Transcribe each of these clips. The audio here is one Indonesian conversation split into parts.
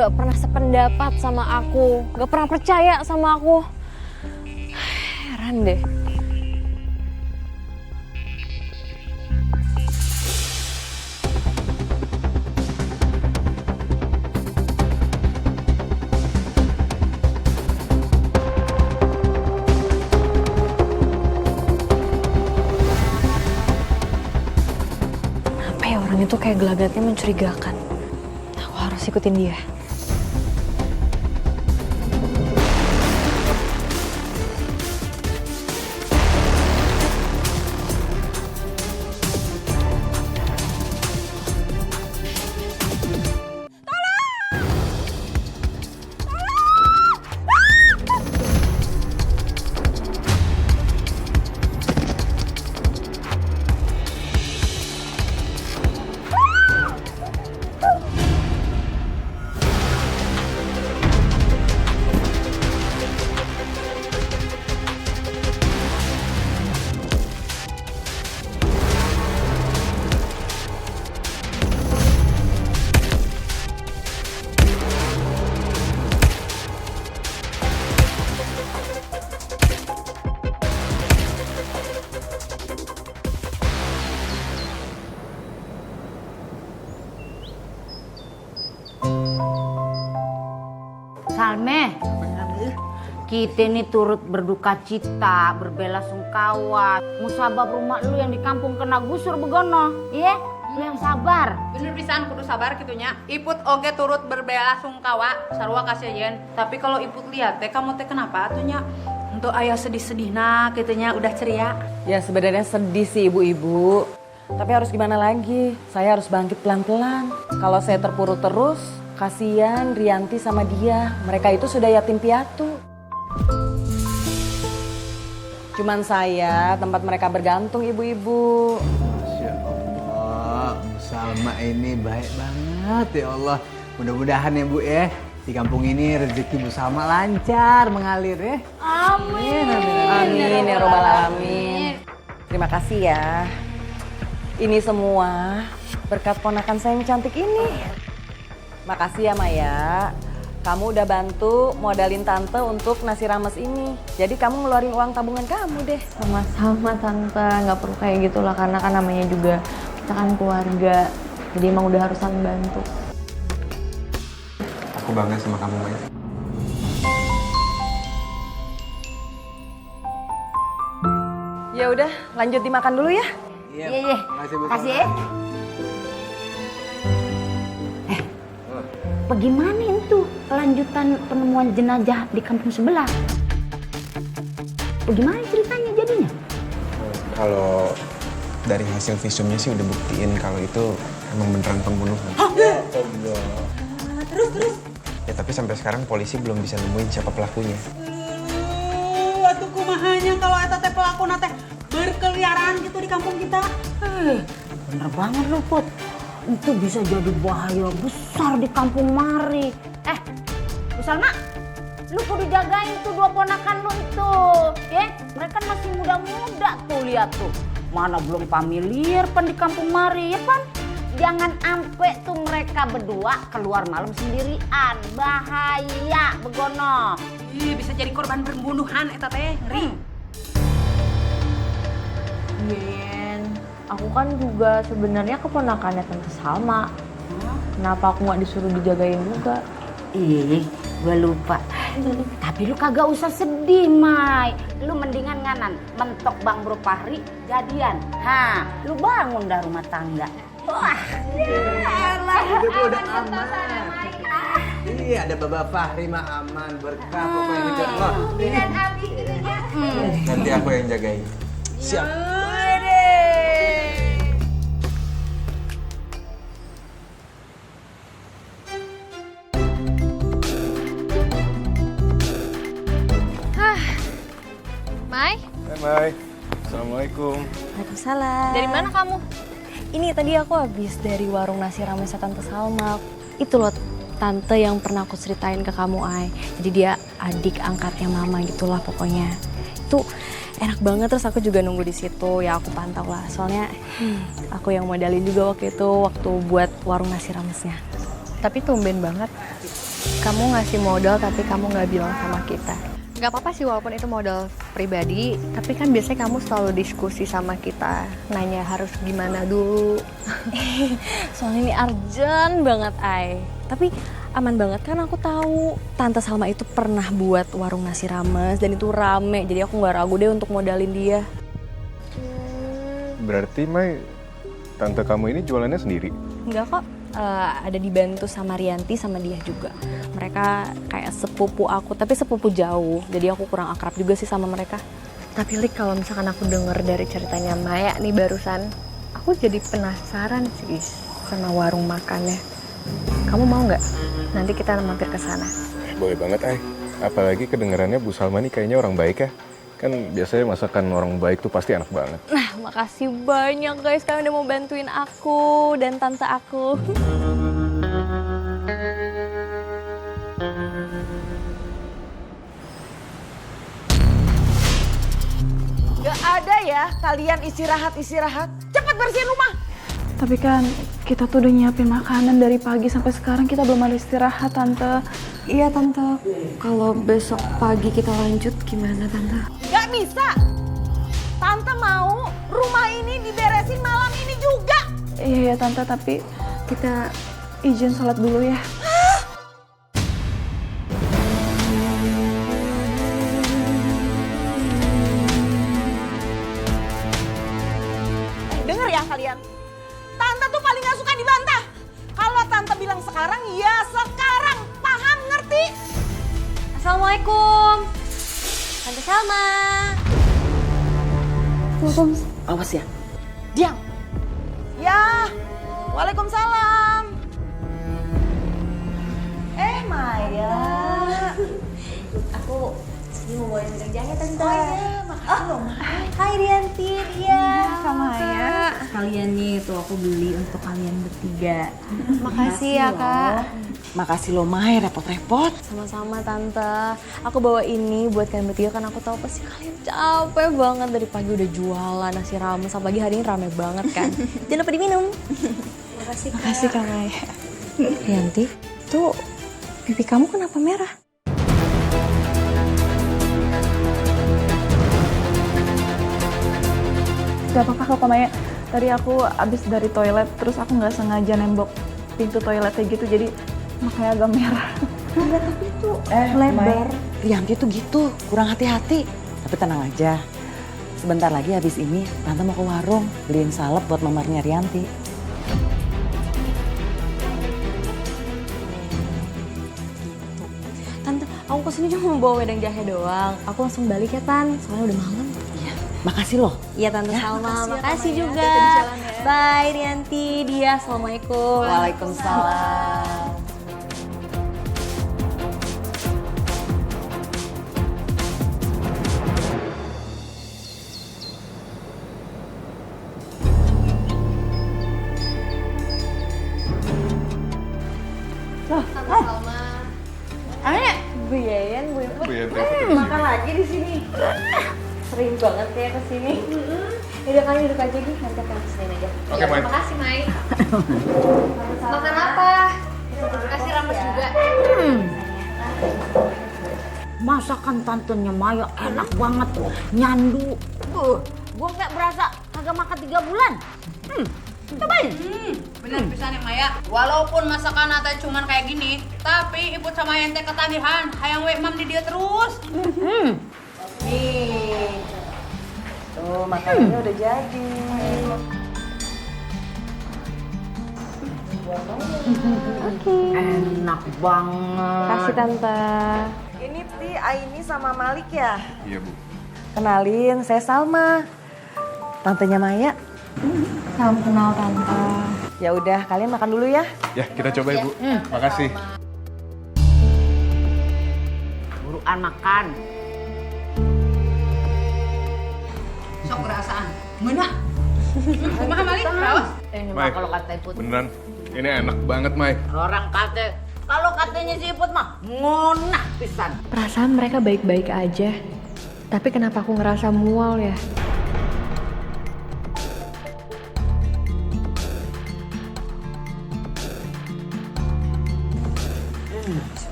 nggak pernah sependapat sama aku, nggak pernah percaya sama aku. Heran deh. Apa ya orang itu kayak gelagatnya mencurigakan. Aku harus ikutin dia. Salme, kita ini turut berduka cita, berbelasungkawa. Musabab rumah lu yang di kampung kena gusur begono, iya? Lu yang sabar. Bener pisan kudu sabar gitunya. Iput oge turut berbelasungkawa sarua kasihan. Tapi kalau Iput lihat teh kamu teh kenapa atunya? Untuk ayah sedih-sedih nah gitunya udah ceria. Ya sebenarnya sedih sih ibu-ibu. Tapi harus gimana lagi? Saya harus bangkit pelan-pelan. Kalau saya terpuruk terus, kasihan Rianti sama dia. Mereka itu sudah yatim piatu. Cuman saya tempat mereka bergantung ibu-ibu. Masya Allah, Bu Salma ini baik banget ya Allah. Mudah-mudahan ya Bu ya, di kampung ini rezeki Bu Salma lancar mengalir ya. Amin. Amin ya robbal alamin. Terima kasih ya. Ini semua berkat ponakan saya yang cantik ini. Makasih ya Maya. Kamu udah bantu modalin tante untuk nasi rames ini. Jadi kamu ngeluarin uang tabungan kamu deh. Sama-sama tante, nggak perlu kayak gitulah karena kan namanya juga kita kan keluarga. Jadi emang udah harus saling bantu. Aku bangga sama kamu, Maya. Ya udah, lanjut dimakan dulu ya. Iya. Makasih Bu Kasih Salma. ya. Bagaimana itu kelanjutan penemuan jenazah di kampung sebelah? Bagaimana ceritanya jadinya? Kalau dari hasil visumnya sih udah buktiin kalau itu emang beneran pembunuhan. Terus. Ya tapi sampai sekarang polisi belum bisa nemuin siapa pelakunya. Atuh kumahanya kalau eta teh pelaku teh berkeliaran gitu di kampung kita. Bener banget lu Put. Itu bisa jadi bahaya besar di kampung mari. Bu Salma, lu kudu jagain tuh dua ponakan lu itu. Ya, mereka masih muda-muda tuh lihat tuh. Mana belum familiar pan di kampung mari ya pan. Jangan ampe tuh mereka berdua keluar malam sendirian. Bahaya begono. Ih, bisa jadi korban pembunuhan eta teh. Ngeri. Yen, aku kan juga sebenarnya keponakannya Tante Salma. Kenapa aku nggak disuruh dijagain juga? Ih, gue lupa. Tapi lu kagak usah sedih, Mai. Lu mendingan nganan mentok Bang Bro Fahri jadian. Lu bangun dah rumah tangga. Wah, Hidup lu udah aman. Iya, ada Baba Fahri mah aman, berkah pokoknya hidup lo. Nanti aku yang jagain. Siap. Mai, Hai Mai. Assalamualaikum. Waalaikumsalam. Dari mana kamu? Ini tadi aku habis dari warung nasi rames Tante Salma. Itu loh tante yang pernah aku ceritain ke kamu, Ai. Jadi dia adik angkatnya mama gitulah pokoknya. Itu enak banget, terus aku juga nunggu di situ. Ya aku pantau lah, soalnya aku yang modalin juga waktu itu waktu buat warung nasi ramesnya. Tapi tumben banget kamu ngasih modal tapi kamu nggak bilang sama kita. Nggak apa-apa sih walaupun itu modal pribadi, tapi kan biasanya kamu selalu diskusi sama kita, nanya harus gimana dulu. Soalnya ini urgent banget, Ay. Tapi aman banget kan aku tahu Tante Salma itu pernah buat warung nasi rames dan itu rame, jadi aku nggak ragu deh untuk modalin dia. Berarti Mai, tante kamu ini jualannya sendiri? Enggak kok, ada dibantu sama Rianti sama dia juga. Mereka kayak sepupu aku, tapi sepupu jauh. Jadi aku kurang akrab juga sih sama mereka. Tapi Lik, kalau misalkan aku denger dari ceritanya Maya nih barusan, aku jadi penasaran sih sama warung makannya. Kamu mau nggak? Nanti kita mampir ke sana. Boleh banget, Ay. Apalagi kedengarannya Bu Salma nih kayaknya orang baik ya. Kan biasanya masakan orang baik tuh pasti enak banget. Nah, makasih banyak guys kalian udah mau bantuin aku dan tante aku. Gak ada ya kalian istirahat. Cepat bersihin rumah. Tapi kan kita tuh udah nyiapin makanan dari pagi sampai sekarang kita belum ada istirahat, Tante. Iya tante, kalau besok pagi kita lanjut gimana tante? Gak bisa. Tante mau rumah ini diberesin malam ini juga. Iya, Tante, tapi kita izin sholat dulu ya. Dengar ya kalian. Tante tuh paling gak suka dibantah. Kalau Tante bilang sekarang, ya sekarang. Paham, ngerti? Assalamualaikum, Tante Salma. Awas ya. Diam. Ya. Waalaikumsalam. Maya. Aku sini mau bawain kerjanya tante. Oh iya, makasih loh, Maya. Hai Rianti, iya. Sama ya. Sekalian nih tuh aku beli untuk kalian bertiga. Makasih ya kak. Makasih loh, Maya, repot-repot. Sama-sama tante. Aku bawa ini buat kalian bertiga kan aku tahu pasti kalian capek banget dari pagi udah jualan nasi rames. Apalagi hari ini rame banget kan. Jangan lupa diminum. Makasih kak. Makasih, Kak Maya. Rianti, tuh pipi kamu kenapa merah? Gak apa-apa kok, Kak Maya. Tadi aku abis dari toilet, terus aku nggak sengaja nembok pintu toiletnya gitu, jadi makanya agak merah. Tapi itu lebar. Rianti tuh gitu, kurang hati-hati. Tapi tenang aja. Sebentar lagi habis ini, Tante mau ke warung beliin salep buat mamarnya Rianti. Tante, aku kesini cuma mau bawa wedang jahe doang. Aku langsung balik ya Tan, soalnya udah malam. Iya, makasih loh. Iya Tante Salma, makasih juga. Bye Rianti, dia. Assalamualaikum. Waalaikumsalam. Tante Salma. Ayo, Bu Yayan, Bu Iput. Makan lagi di sini. Sering banget ya kesini. Udah kalian duduk aja Gi, nanti aku kesini aja. Oke, Mai. Makasih, Mai. Makan apa? Kasih rames juga. Masakan tantenya Maya enak banget, nyandu. Gua kayak berasa kagak makan 3 bulan. Cobain. Bener bisa nih Maya. Walaupun masakan Ate cuman kayak gini, tapi ibu sama ente ketagihan. Hayang we mam di dia terus. Nih. Tuh, makanannya udah jadi. Enak banget. Kasih Tante. Ini Ti, Aini sama Malik ya? Iya, Bu. Kenalin, saya Salma. Tantenya Maya. Salam kenal Tante. Ya udah, kalian makan dulu ya. Ya, kita coba, Ibu. Makasih. Buruan makan. Sok perasaan. Mana? Kumaha Malik? Raos? Ini Mai, mah kalau kata Iput. beneran. Ini enak banget, Mai. Orang kata, kalau katanya si Iput mah ngonah pisan. Perasaan mereka baik-baik aja. Tapi kenapa aku ngerasa mual ya?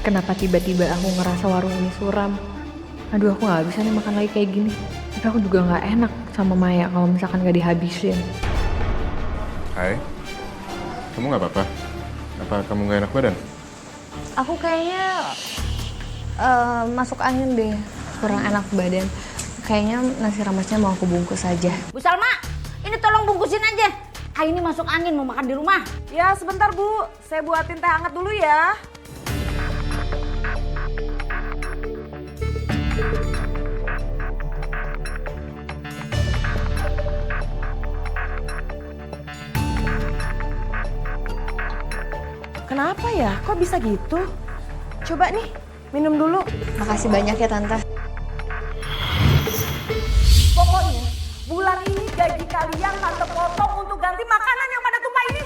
kenapa tiba-tiba aku ngerasa warung ini suram. Aduh, aku nggak bisa nih makan lagi kayak gini. Tapi aku juga nggak enak sama Maya kalau misalkan nggak dihabisin. Hai, kamu nggak apa-apa? Apa kamu nggak enak badan? Aku kayaknya masuk angin deh, kurang enak badan. Kayaknya nasi ramasnya mau aku bungkus aja. Bu Salma, ini tolong bungkusin aja. Ini masuk angin mau makan di rumah. Ya sebentar Bu, saya buatin teh hangat dulu ya. Kenapa ya? Kok bisa gitu? Coba nih, minum dulu. Makasih banyak ya Tante. Pokoknya bulan ini gaji kalian Tante potong untuk ganti makanan yang pada tumpah ini.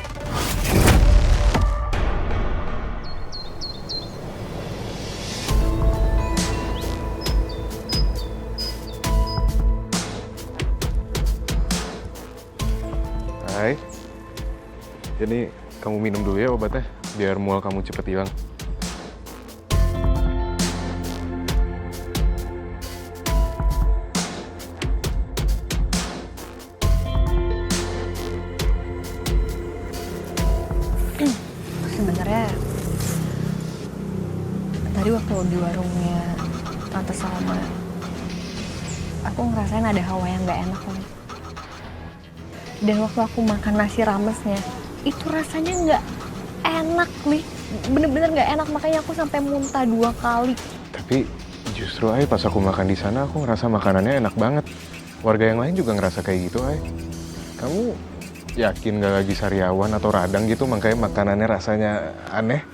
Hai. Jadi kamu minum dulu ya obatnya, biar mual kamu cepet hilang. Sebenarnya tadi waktu di warungnya Tante Salma, aku ngerasain ada hawa yang nggak enak nih. Dan waktu aku makan nasi ramesnya, itu rasanya nggak enak nih, bener-bener nggak enak, makanya aku sampai muntah 2 kali. Tapi justru Ay, pas aku makan di sana aku ngerasa makanannya enak banget. Warga yang lain juga ngerasa kayak gitu Ay. Kamu yakin gak lagi sariawan atau radang gitu makanya makanannya rasanya aneh?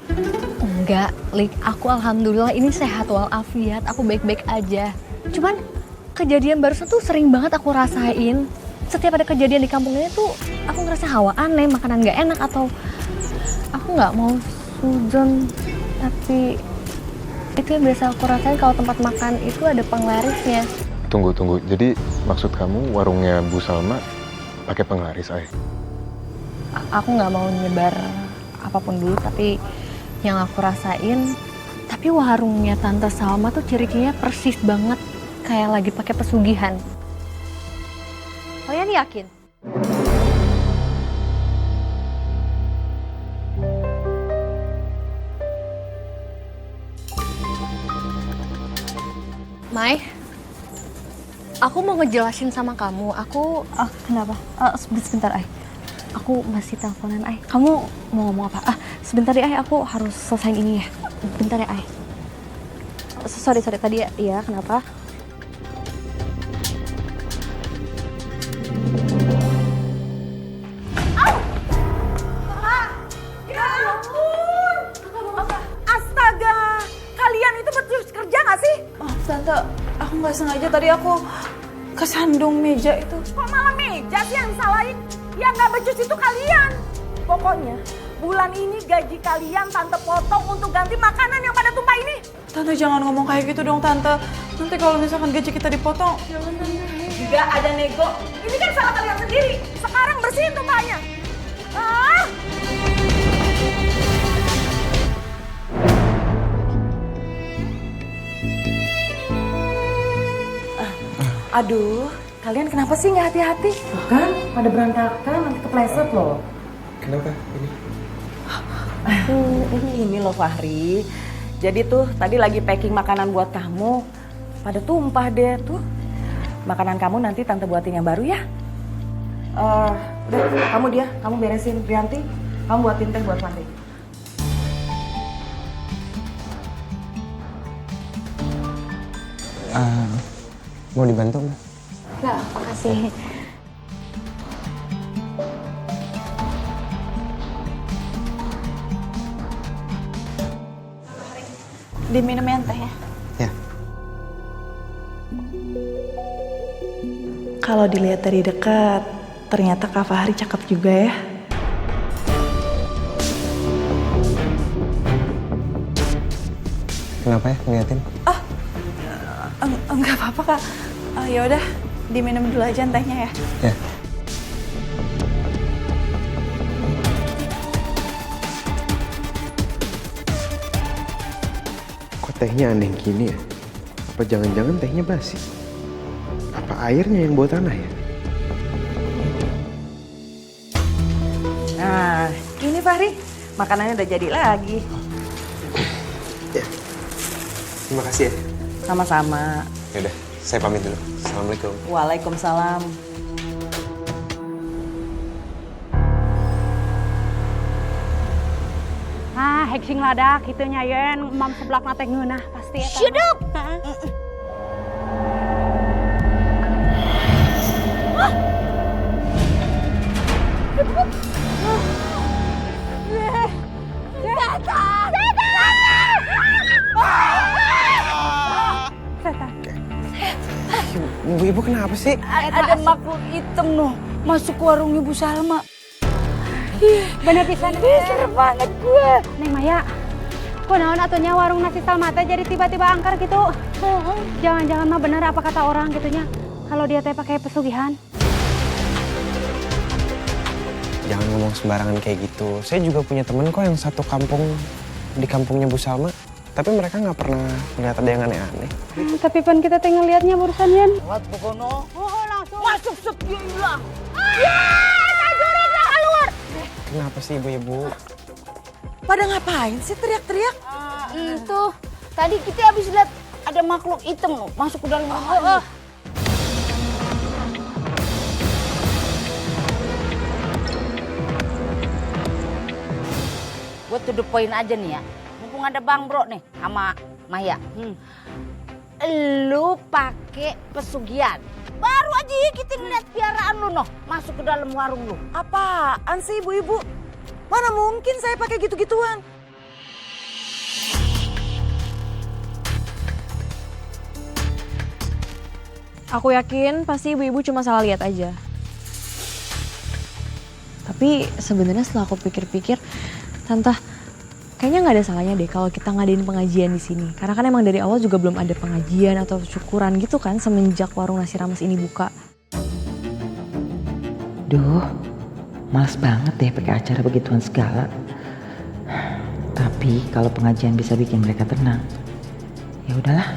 Enggak, Lik, aku alhamdulillah ini sehat walafiat, aku baik-baik aja. Cuman kejadian barusan tuh sering banget aku rasain. Setiap ada kejadian di kampung ini tuh aku ngerasa hawa aneh, makanan nggak enak, atau aku nggak mau suzon. Tapi itu yang biasa aku rasain kalau tempat makan itu ada penglarisnya. Tunggu. Jadi maksud kamu warungnya Bu Salma pakai penglaris Ay? Aku nggak mau nyebar apapun dulu, tapi yang aku rasain, tapi warungnya Tante Salma tuh ciri-cirinya persis banget kayak lagi pakai pesugihan. Kalian yakin? Mai, aku mau ngejelasin sama kamu. Kenapa? Sebentar, Ay. Aku masih teleponan, Ay. Kamu mau ngomong apa? Sebentar ya, Ay. Aku harus selesain ini ya. Bentar ya, Ay. Sorry. Tadi ya, kenapa? Astaga, kalian itu becus kerja nggak sih? Oh, Tante, aku nggak sengaja tadi aku kesandung meja itu. Kok malah meja sih yang disalahin? Ya nggak becus itu kalian. Pokoknya bulan ini gaji kalian Tante potong untuk ganti makanan yang pada tumpah ini. Tante jangan ngomong kayak gitu dong Tante. Nanti kalau misalkan gaji kita dipotong. Nggak ada nego. Ini kan salah kalian sendiri. Sekarang bersihin tumpahnya. Aduh, kalian kenapa sih nggak hati-hati? Kan pada berantakan nanti kepleset loh. Kenapa ini? Ini loh Fahri. Jadi tuh tadi lagi packing makanan buat kamu. Pada tumpah deh tuh. Makanan kamu nanti Tante buatin yang baru ya. Udah, kamu beresin Rianti. Kamu buatin teh buat Fahri. Mau dibantu Mbak? Enggak, makasih. Diminum ya teh ya. Ya. Kalau dilihat dari dekat, ternyata Kak Fahri cakep juga ya. Kenapa ya ngeliatin? Enggak apa-apa Kak. Ya udah, diminum dulu aja tehnya ya. Ya. tehnya aneh gini ya? Apa jangan-jangan tehnya basi? Apa airnya yang bawa tanah ya? Nah, ini Fahri, makanannya udah jadi lagi. Ya. Terima kasih ya. Sama-sama. Yaudah, saya pamit dulu. Assalamualaikum. Waalaikumsalam. Heksing ladak gitu nyayen mam seblak nate ngeunah pasti eta. Syeduk. Ibu kenapa sih? Ada makhluk hitam noh masuk ke warung Ibu Salma. Bener pisan. Serem banget gue. Neng Maya, kunaon atunya warung nasi Salma teh jadi tiba-tiba angker gitu. Jangan-jangan mah bener apa kata orang gitunya. Kalau dia teh pakai pesugihan. Jangan ngomong sembarangan kayak gitu. Saya juga punya temen kok yang satu kampung di kampungnya Bu Salma. Tapi mereka nggak pernah melihat ada yang aneh-aneh. Tapi pan kita teh ngeliatnya barusan Yan. Buat pokono. Oh, langsung. Masuk sepi hilang. Kenapa sih ibu-ibu? Pada ngapain sih teriak-teriak? Itu tadi kita habis lihat ada makhluk hitam loh masuk ke dalam rumah. Gue to the point aja nih ya. Mumpung ada Bang Bro nih sama Maya. Lu pakai pesugihan. Baru aja kita ngeliat piaraan lu noh masuk ke dalam warung lu. Apaan sih ibu-ibu? Mana mungkin saya pakai gitu-gituan? Aku yakin pasti ibu-ibu cuma salah lihat aja. Tapi sebenarnya setelah aku pikir-pikir, Tante, kayaknya nggak ada salahnya deh kalau kita ngadain pengajian di sini. Karena kan emang dari awal juga belum ada pengajian atau syukuran gitu kan semenjak warung nasi rames ini buka. Duh, males banget deh pakai acara begituan segala. Tapi kalau pengajian bisa bikin mereka tenang, ya udahlah,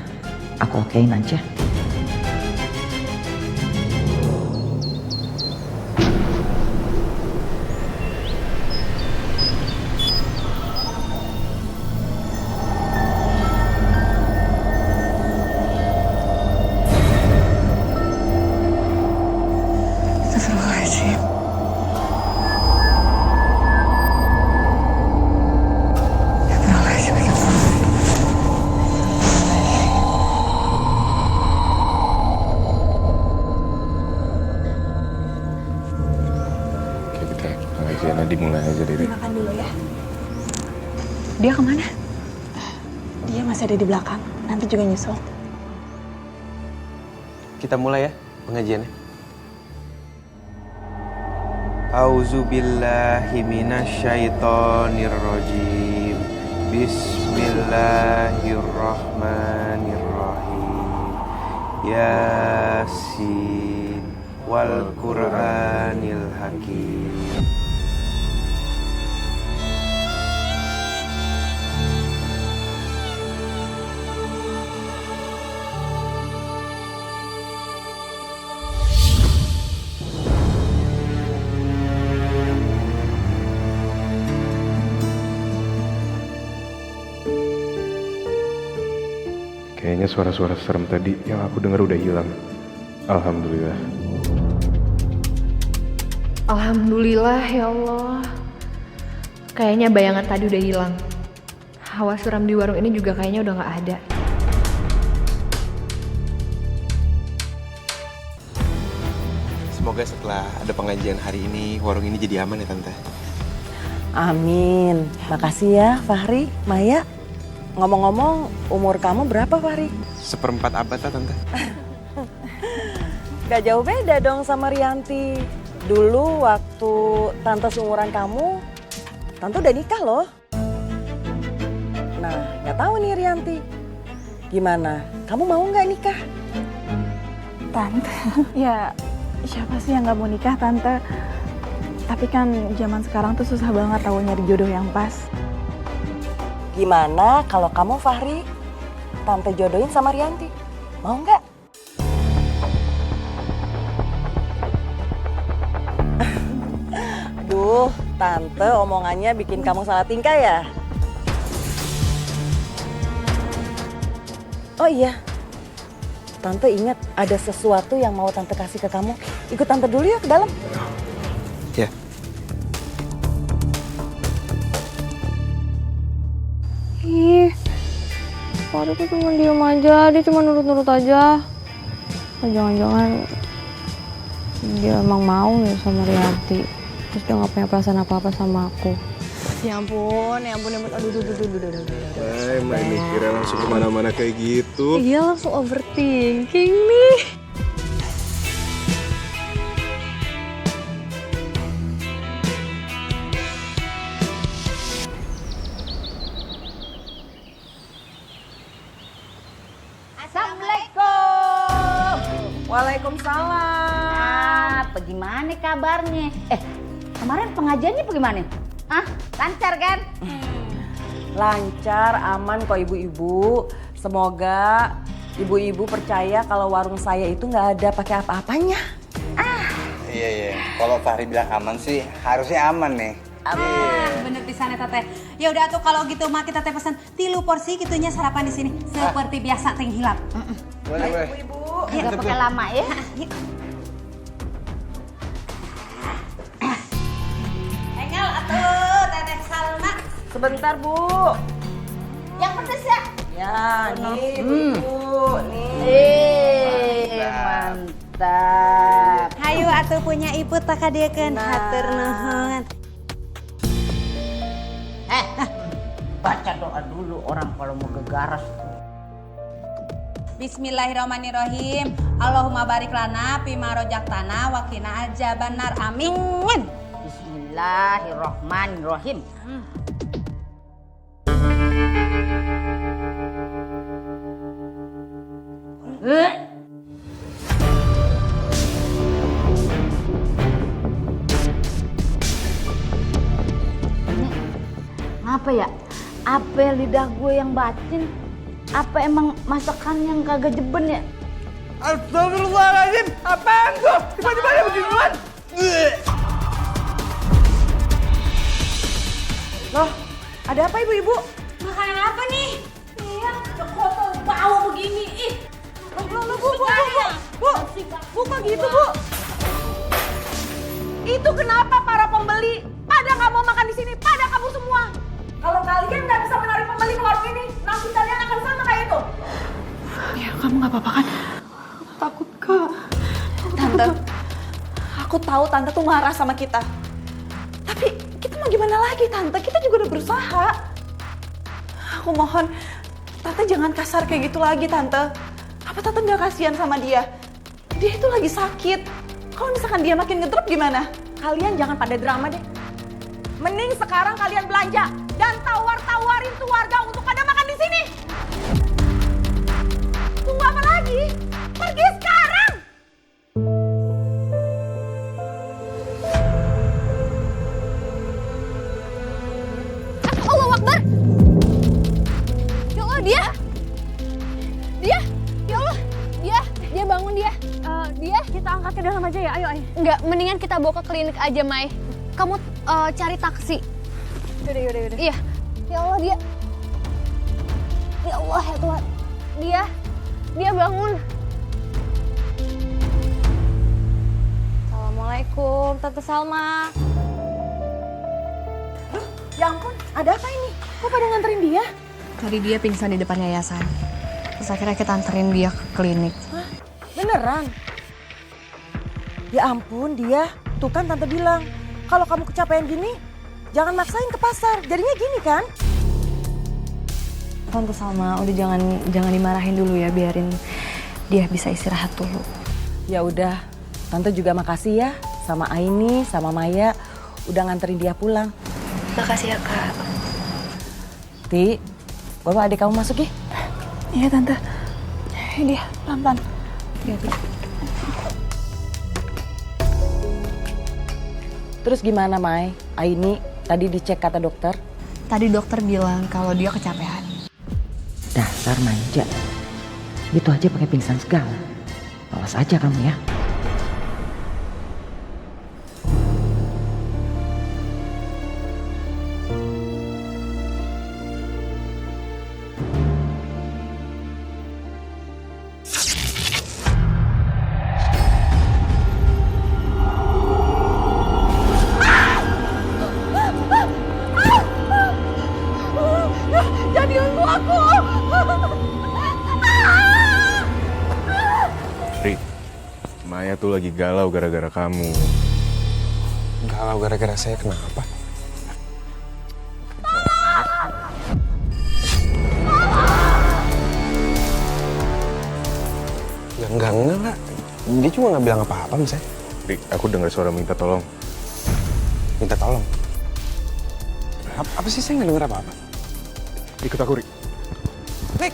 aku okein aja. Dimulai aja deh. Makan dulu ya. Dia kemana? Dia masih ada di belakang. Nanti juga nyusul. Kita mulai ya pengajiannya. Auzubillahi minasyaitonirrajim. Bismillahirrahmanirrahim. Yasin wal Qur'anil Hakim. Kayaknya suara-suara serem tadi yang aku dengar udah hilang. Alhamdulillah. Alhamdulillah ya Allah. Kayaknya bayangan tadi udah hilang. Hawa suram di warung ini juga kayaknya udah gak ada. Semoga setelah ada pengajian hari ini, warung ini jadi aman ya Tante. Amin. Makasih ya Fahri, Maya. Ngomong-ngomong, umur kamu berapa Fahri? 1/4 abad lah Tante. Gak jauh beda dong sama Rianti. Dulu waktu tante seumuran kamu, tante udah nikah loh. Nah, gak tahu nih Rianti. Gimana? Kamu mau gak nikah? Tante, ya siapa sih yang gak mau nikah Tante? Tapi kan zaman sekarang tuh susah banget tahu nyari jodoh yang pas. Gimana kalau kamu Fahri Tante jodohin sama Rianti. Mau nggak? Aduh, Tante omongannya bikin kamu salah tingkah ya? Oh iya, Tante ingat ada sesuatu yang mau Tante kasih ke kamu. Ikut Tante dulu ya ke dalam. Ya. Ih, Fahri tuh cuma diem aja, dia cuma nurut-nurut aja. Oh, jangan-jangan dia emang mau nih sama Rianti. Terus dia gak punya perasaan apa-apa sama aku. Ya ampun, ya ampun, ya ampun. Aduh. Main mikirnya langsung kemana-mana kayak gitu. Iya, langsung overthinking nih. Assalamualaikum. Waalaikumsalam. Bagaimana kabarnya? Kemarin pengajiannya bagaimana? Lancar kan? Lancar, aman kok ibu-ibu. Semoga ibu-ibu percaya kalau warung saya itu nggak ada pakai apa-apanya. Iya. Kalau Fahri bilang aman sih, harusnya aman nih. Bener pisannya teteh. Ya udah tuh kalau gitu mah kita teh pesan 3 porsi gitunya sarapan di sini. Seperti biasa teh hilap. Boleh. Ibu. Nggak pakai lama ya. Engel atuh teteh Salma. Sebentar, Bu. Yang pedes ya? Ya, nih ibu. Nih. Mantap. Hayu atuh punya ibu takadekeun hatur nuhun. Baca doa dulu orang kalau mau gegaras. Bismillahirrahmanirrahim. Allahumma barik lana fima rojaktana wa qina adzabannar. Amin. Bismillahirrahmanirrahim. Apa ya? Apa lidah gue yang bacin? Apa emang masakan yang kagak jeben ya? Astagfirullahaladzim, apaan tuh? Tiba-tiba ada begituan. Loh, ada apa ibu-ibu? Makanan apa nih? Iya, kotor bau begini. Ih. Loh, Bu, kok gitu, Bu? Itu kenapa para pembeli pada nggak mau makan di sini, pada kabur semua? Kalau kalian nggak bisa menarik pembeli ke warung ini, nasib kalian akan sama kayak itu. Ya, kamu nggak apa-apa kan? Takut, Kak. Tante, aku tahu Tante tuh marah sama kita. Tapi kita mau gimana lagi, Tante? Kita juga udah berusaha. Aku mohon, Tante jangan kasar kayak gitu lagi, Tante. Apa Tante nggak kasihan sama dia? Dia itu lagi sakit. Kalau misalkan dia makin ngedrop gimana? Kalian jangan pada drama deh. Mending sekarang kalian belanja dan tawar-tawarin tuh warga untuk pada makan di sini. Tunggu apa lagi? Pergi sekarang! Allah Akbar. Ya Allah, dia. Ya Allah, dia bangun dia. Kita angkat ke dalam aja ya, ayo. Enggak, mendingan kita bawa ke klinik aja, Mai. Kamu cari taksi. Yaudah. Iya. Ya Allah, dia. Ya Allah, ya Tuhan. Dia bangun. Assalamualaikum, Tante Salma. Ya ampun, ada apa ini? Kok pada nganterin dia? Tadi dia pingsan di depan yayasan. Terus akhirnya kita anterin dia ke klinik. Beneran? Ya ampun dia, tuh kan Tante bilang, kalau kamu kecapean gini, jangan maksain ke pasar. Jadinya gini kan? Tante Salma, udah jangan dimarahin dulu ya, biarin dia bisa istirahat dulu. Ya udah, Tante juga makasih ya sama Aini, sama Maya udah nganterin dia pulang. Makasih ya, Kak. Ti, bawa adik kamu masuk ya. Iya, Tante. Ini dia, pelan-pelan. Terus gimana, Mai? Aini tadi dicek kata dokter. Tadi dokter bilang kalau dia kecapean. Dah, Dasar manja. Itu aja pakai pingsan segala. Awas aja kamu ya. Ri, Maya tuh lagi galau gara-gara kamu. Galau gara-gara saya kenapa? Ya enggak lah. Dia cuma nggak bilang apa-apa sama saya. Ri, aku dengar suara minta tolong. Minta tolong. Apa sih, saya nggak dengar apa-apa? Ikut aku, Ri. Rick!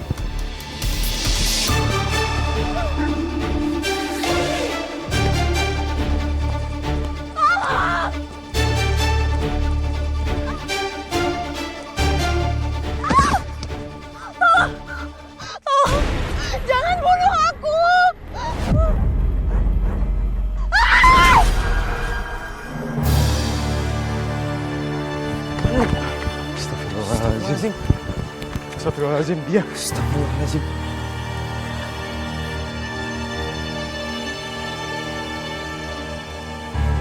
Jangan bunuh aku! Astagfirullahaladzim. Astagfirullahaladzim, dia. Astagfirullahaladzim.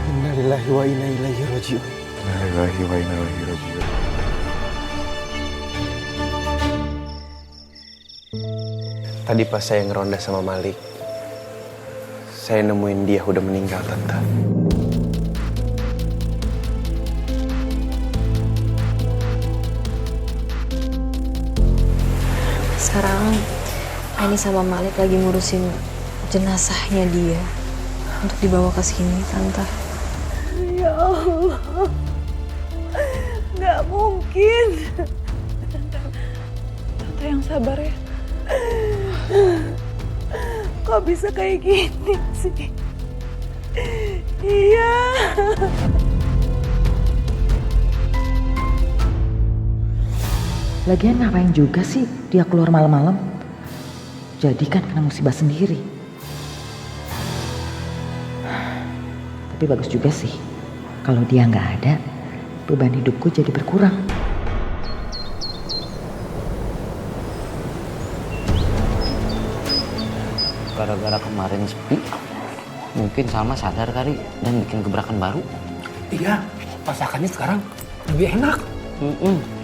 Innalillahi wa inna ilaihi raji'un. Innalillahi wa inna ilaihi raji'un. Tadi pas saya ngeronda sama Malik, saya nemuin dia udah meninggal, Tante. Sekarang Aini sama Malik lagi ngurusin jenazahnya dia untuk dibawa ke sini, Tante. Ya Allah, nggak mungkin. Tante yang sabar ya. Kok bisa kayak gini sih? Iya. Lagian ngapain juga sih dia keluar malam-malam? Jadi kan kena musibah sendiri. Tapi bagus juga sih. Kalau dia nggak ada, beban hidupku jadi berkurang. Gara-gara kemarin sepi, mungkin Salma sadar kali dan bikin gebrakan baru. Iya, masakannya sekarang lebih enak.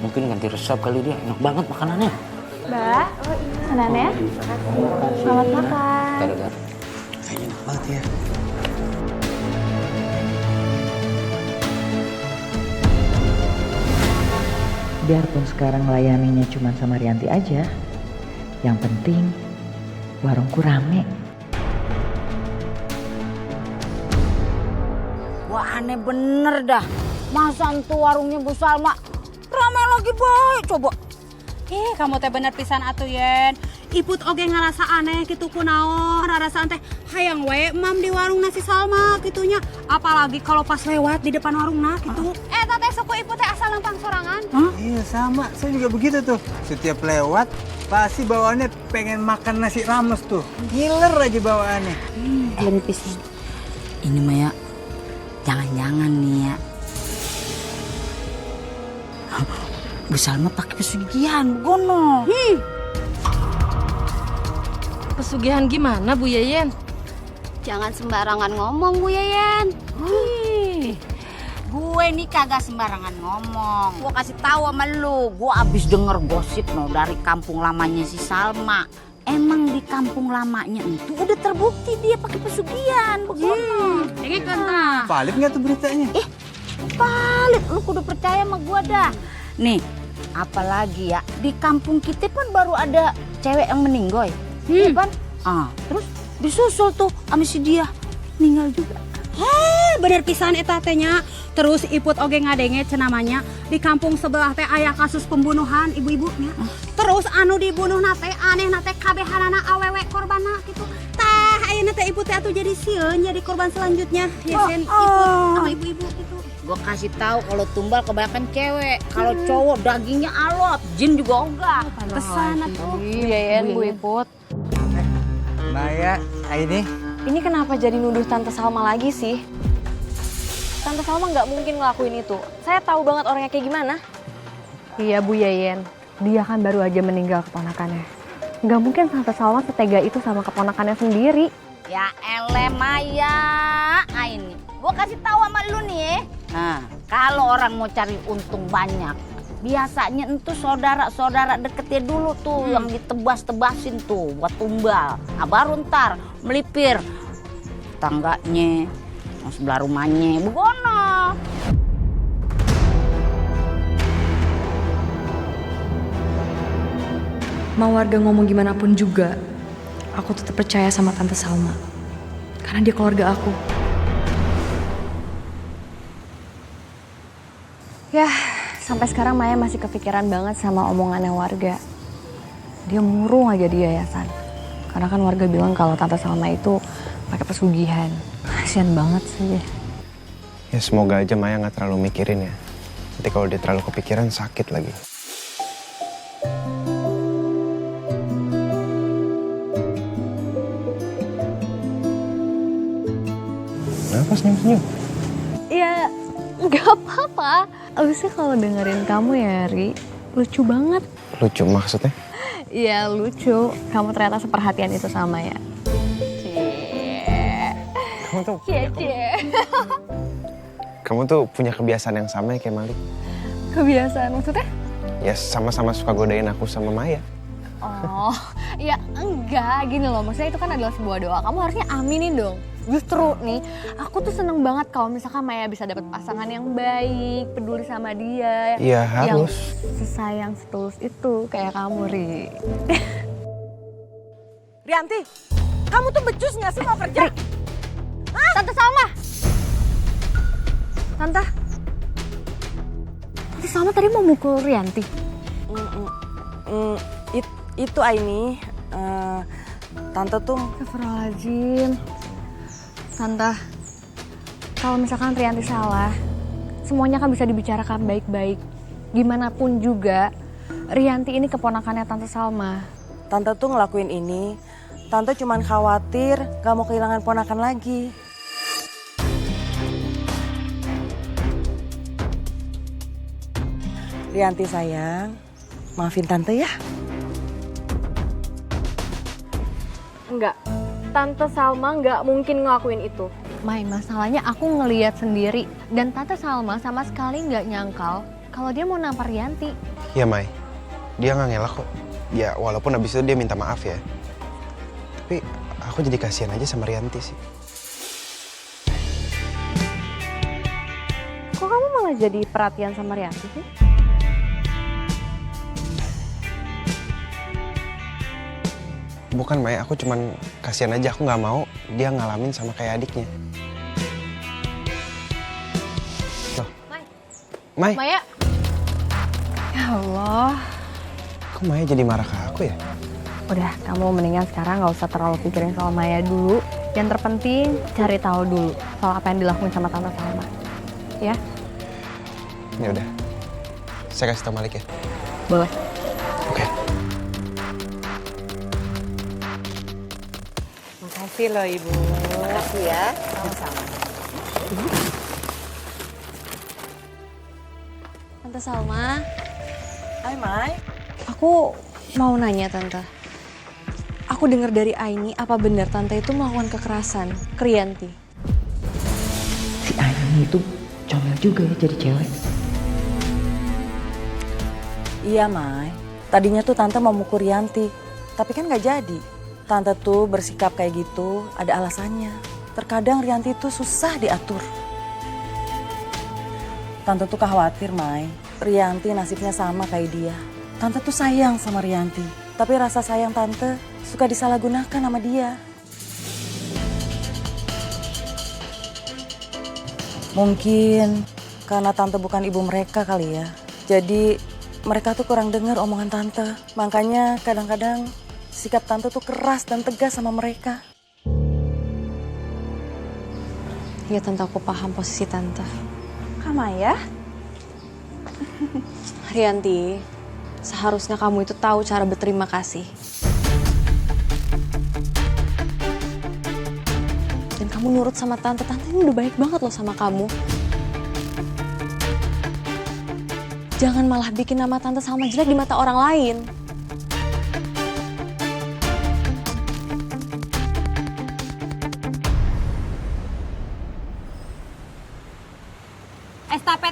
Mungkin ganti resep kali dia, enak banget makanannya. Mbak, senang ya? Selamat makan. Gara-gara Kayaknya enak banget ya. Biarpun sekarang melayaninya cuma sama Rianti aja, yang penting warungku rame. Wah, aneh bener dah. Masa itu warungnya Bu Salma ramai lagi baik coba. Kamu teh bener pisan atuh Yen. Iput oge ngerasa aneh gitu kunaon, rarasaan teh hayang we mam di warung nasi Salma gitunya. Apalagi kalau pas lewat di depan warungna gitu. Teh suku Iput teh asal lempang sorangan. Iya sama, saya juga begitu tuh. Setiap lewat pasti bawaannya pengen makan nasi rames tuh. Ngiler aja bawaannya. Lebih pisan. Ini mah ya, jangan-jangan nih ya. Bu Salma pakai pesugihan, gono. Pesugihan gimana, Bu Yeyen? Jangan sembarangan ngomong, Bu Yeyen. Gue nih kagak sembarangan ngomong. Gue kasih tahu sama lu, gue abis denger gosip dari kampung lamanya si Salma. Emang di kampung lamanya itu udah terbukti dia pakai pesugihan, begono. Ini kan Valid nggak tuh beritanya? Valid, lu kudu percaya sama gue dah. Nih, apalagi ya di kampung kita kan baru ada cewek yang meninggoy, iya kan? Terus disusul tuh sama si dia meninggal juga. Bener pisan eta teh nya. Terus Iput oge ngadenge cenamanya di kampung sebelah teh aya kasus pembunuhan ibu-ibunya. Terus anu dibunuh nate aneh nate kabehanana awewe korbanna gitu. Tah ayeuna teh Iput teh atuh jadi sieun jadi korban selanjutnya. Yesen Iput sama ibu-ibu gitu. Gue kasih tahu kalau tumbal kebanyakan cewek, kalau cowok dagingnya alot, jin juga enggak. Pantesan tuh. Bu Yayan, Bu Iput. Maya, ini Ini kenapa jadi nuduh Tante Salma lagi sih? Tante Salma nggak mungkin ngelakuin itu. Saya tahu banget orangnya kayak gimana. Iya Bu Yayan, dia kan baru aja meninggal keponakannya. Nggak mungkin Tante Salma setega itu sama keponakannya sendiri. Ya ele Maya, ini. Gue kasih tahu sama lu nih ya. Nah, kalau orang mau cari untung banyak, biasanya itu saudara-saudara deketnya dulu tuh yang ditebas-tebasin tuh buat tumbal. Nah, baru ntar melipir tangganya, yang sebelah rumahnya, begono. Mau warga ngomong gimana pun juga, aku tetap percaya sama Tante Salma. Karena dia keluarga aku. Ya, sampai sekarang Maya masih kepikiran banget sama omongannya warga. Dia murung aja di yayasan. Karena kan warga bilang kalau Tante Salma itu pakai pesugihan. Kasian banget sih. Ya semoga aja Maya nggak terlalu mikirin ya. Nanti kalau dia terlalu kepikiran sakit lagi. Kenapa senyum-senyum? Ya, nggak apa-apa. Abisnya kalau dengerin kamu ya, Ri, lucu banget. Lucu maksudnya? Iya, lucu. Kamu ternyata seperhatian itu sama ya. Kamu tuh Kamu tuh punya kebiasaan yang sama ya kayak Mali. Kebiasaan maksudnya? Ya sama-sama suka godain aku sama Maya. Oh, ya enggak. Gini loh, maksudnya itu kan adalah sebuah doa. Kamu harusnya aminin dong. Justru nih, aku tuh seneng banget kalau misalkan Maya bisa dapet pasangan yang baik, peduli sama dia. Iya, harus. Yang sesayang, setulus itu, kayak kamu, Ri. Rianti, kamu tuh becus nggak sih mau kerja? Tante Salma! Tante Salma tadi mau mukul Rianti? Itu Aini, Tante tuh... Astagfirullahaladzim. Tante, kalau misalkan Rianti salah, semuanya kan bisa dibicarakan baik-baik. Gimana pun juga, Rianti ini keponakannya Tante Salma. Tante tuh ngelakuin ini, Tante cuman khawatir gak mau kehilangan ponakan lagi. Rianti sayang, maafin Tante ya. Enggak, Tante Salma nggak mungkin ngelakuin itu. Mai, masalahnya aku ngeliat sendiri. Dan Tante Salma sama sekali nggak nyangkal kalau dia mau nampar Rianti. Iya Mai, dia nggak ngelak kok. Ya walaupun abis itu dia minta maaf ya. Tapi aku jadi kasihan aja sama Rianti sih. Kok kamu malah jadi perhatian sama Rianti sih? Bukan Mai, aku cuman kasihan aja, aku nggak mau dia ngalamin sama kayak adiknya. Loh. Mai. Maya. Ya Allah. Kok Maya jadi marah ke aku ya? Udah, kamu mendingan sekarang nggak usah terlalu pikirin soal Maya dulu. Yang terpenting cari tahu dulu soal apa yang dilakuin sama Tante Salma. Ya? Ya udah. Saya kasih tau Malik ya. Boleh. Oke. Makasih loh Ibu. Makasih ya. Sama-sama. Tante Salma. Hai Mai. Aku mau nanya Tante. Aku dengar dari Aini, apa benar Tante itu melakukan kekerasan ke Rianti? Si Aini itu comel juga ya jadi cewek. Iya Mai, tadinya tuh Tante mau mukul Rianti, tapi kan gak jadi. Tante tuh bersikap kayak gitu ada alasannya. Terkadang Rianti tuh susah diatur. Tante tuh khawatir Mai, Rianti nasibnya sama kayak dia. Tante tuh sayang sama Rianti, tapi rasa sayang Tante suka disalahgunakan sama dia. Mungkin karena Tante bukan ibu mereka kali ya. Jadi mereka tuh kurang dengar omongan Tante. Makanya kadang-kadang sikap Tante tuh keras dan tegas sama mereka. Ya Tante, aku paham posisi Tante. Kamaya? Rianti, seharusnya kamu itu tahu cara berterima kasih. Dan kamu nurut sama tante ini udah baik banget loh sama kamu. Jangan malah bikin nama tante Salma jelek di mata orang lain.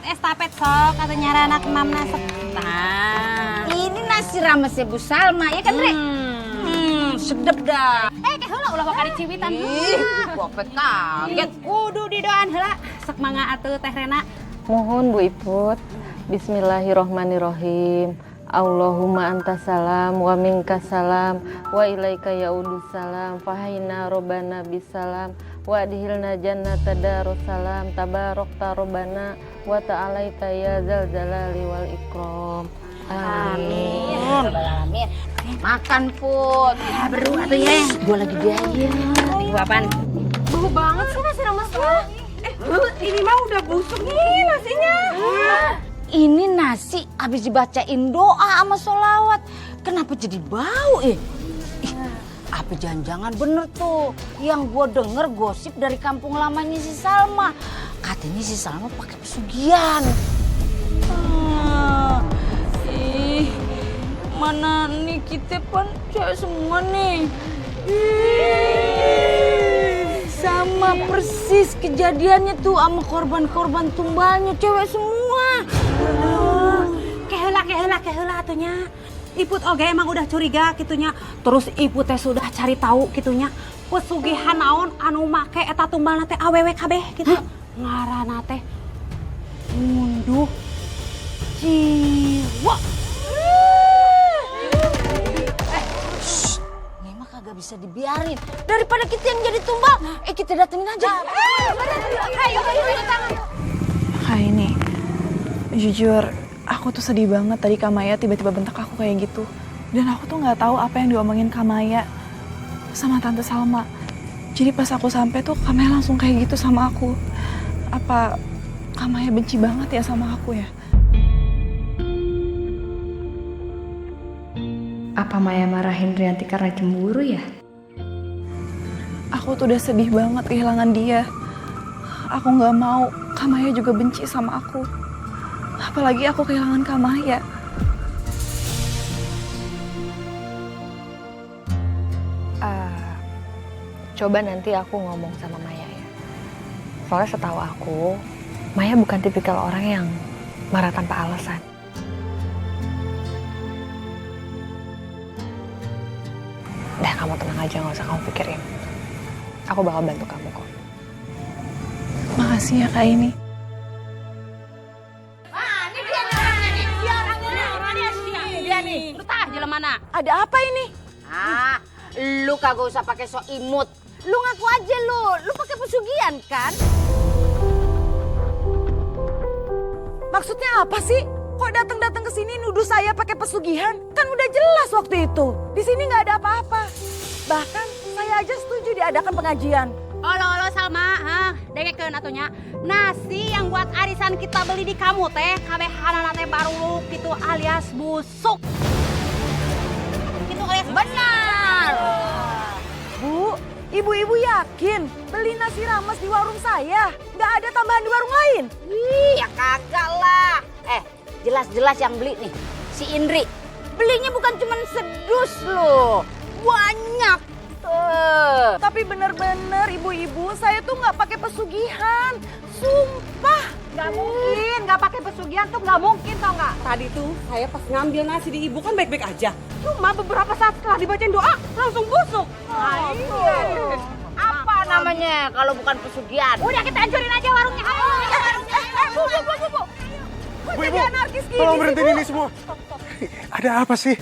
Estafet sok katanya anak mamna Nah, ini nasi ramesnya Bu Salma, ya kan, Re? Sedep dah. Heula ulah bakal diciwitan. Bopet kaget. Kudu didoan heula. Sok mangga atuh Teh Rena. Mohon Bu Iput. Bismillahirrohmanirrohim. Allahumma anta salam wa minka salam wa ilaika yaudus salam fahina robbana bisalam wa adhilna jannata darussalam tabarokta robbana wa ta'alaita ya zal jalali wal ikram. Amin. Amin. Makan, Put. Berdua tuh ya. Gue lagi diet. Gua apaan? Bau banget sih nasi ramesnya. Ini mah udah busuk nih nasinya. Ini nasi habis dibacain doa sama sholawat. Kenapa jadi bau, Ih, apa jangan-jangan bener tuh yang gue denger gosip dari kampung lamanya si Salma. Katanya si Salma pakai pesugihan. Mana nih kita kan cewek semua nih. Sama persis kejadiannya tuh sama korban-korban tumbalnya cewek semua. Keheula atunya. Iput oge emang udah curiga gitunya. Terus Iput teh sudah cari tahu gitunya. Pesugihan naon anu make eta tumbalna teh awewe kabeh gitu. Ngaranna teh Munduh Jiwa. Ini mah kagak bisa dibiarin. Daripada kita yang jadi tumbal, kita datengin aja. Ayo tangan. Kak ini, jujur aku tuh sedih banget tadi Kamaya tiba-tiba bentak aku kayak gitu. Dan aku tuh nggak tahu apa yang diomongin Kamaya sama Tante Salma. Jadi pas aku sampai tuh Kamaya langsung kayak gitu sama aku. Apa Kamaya benci banget ya sama aku ya? Apa Maya marahin Rianti karena cemburu ya? Aku tuh udah sedih banget kehilangan dia. Aku nggak mau Kamaya juga benci sama aku. Apalagi aku kehilangan Kamaya. Coba nanti aku ngomong sama Maya ya. Soalnya setahu aku, Maya bukan tipikal orang yang marah tanpa alasan. Dah, kamu tenang aja, nggak usah kamu pikirin. Aku bakal bantu kamu kok. Makasih ya Kak ini. Ada apa ini? Lu kagak usah pakai sok imut. Lu ngaku aja lu pakai pesugihan kan? Maksudnya apa sih? Kok datang-datang ke sini nuduh saya pakai pesugihan? Kan udah jelas waktu itu. Di sini nggak ada apa-apa. Bahkan saya aja setuju diadakan pengajian. Olo Salma, dengekeun atunya. Nasi yang buat arisan kita beli di kamu teh, kabehanana teh baru gitu alias busuk. Gitu alias Benar. Bu, ibu-ibu yakin beli nasi rames di warung saya? Nggak ada tambahan di warung lain? Ya kagak lah. Jelas-jelas yang beli nih si Indri. Belinya bukan cuma sedus loh. Banyak. Tapi bener-bener ibu-ibu saya tuh nggak pakai pesugihan. Sumpah. Gak mungkin, gak pakai pesugihan tuh gak mungkin tau gak? Tadi tuh saya pas ngambil nasi di ibu kan baik-baik aja. Cuma beberapa saat setelah dibacain doa langsung busuk. Apa namanya kalau bukan pesugihan? Udah kita hancurin aja warungnya. Bu. Kok jadi anarkis gini Tolong sih, berhentiin Bu? ini semua. Ada apa sih?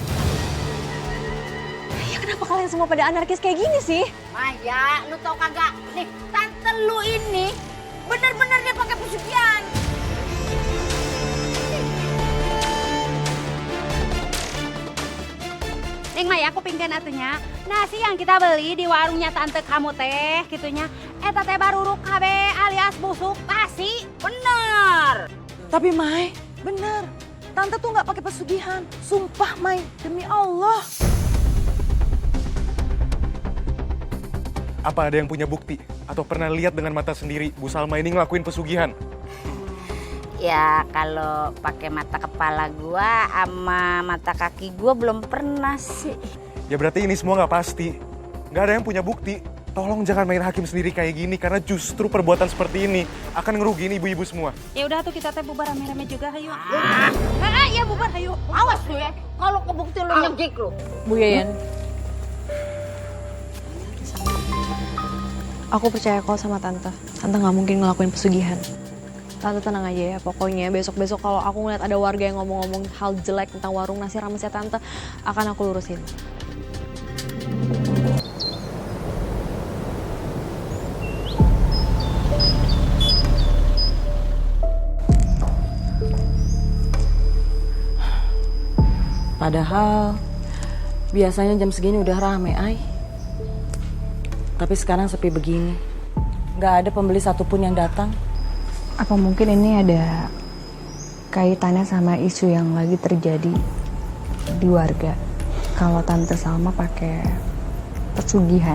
Ya kenapa kalian semua pada anarkis kayak gini sih? Maya, lu tau kagak? Nih, tante lu ini bener-bener dia pakai pesugihan. Neng Maya aku pinggan atunya. Nasi yang kita beli di warungnya tante kamu teh gitunya. Eta teh baruruk KB alias busuk pasti. Bener. Tapi Mai, bener. Tante tuh nggak pakai pesugihan. Sumpah Mai, demi Allah. Apa ada yang punya bukti? Atau pernah lihat dengan mata sendiri Bu Salma ini ngelakuin pesugihan? Ya kalau pakai mata kepala gua sama mata kaki gua belum pernah sih. Ya berarti ini semua nggak pasti. Nggak ada yang punya bukti. Tolong jangan main hakim sendiri kayak gini, karena justru perbuatan seperti ini akan ngerugiin ibu-ibu semua. Ya udah tuh kita teh bubar rame-rame juga hayu. Ya bubar hayu. Awas lu ya, kalau kebukti lu nyegik lu. Bu Yayan. Aku percaya kok sama Tante. Tante nggak mungkin ngelakuin pesugihan. Tante tenang aja ya, pokoknya besok-besok kalau aku ngeliat ada warga yang ngomong-ngomong hal jelek tentang warung nasi ramesnya Tante, akan aku lurusin. Padahal biasanya jam segini udah rame, Ai. Tapi sekarang sepi begini. Nggak ada pembeli satupun yang datang. Apa mungkin ini ada kaitannya sama isu yang lagi terjadi di warga? Kalau Tante Salma pakai pesugihan.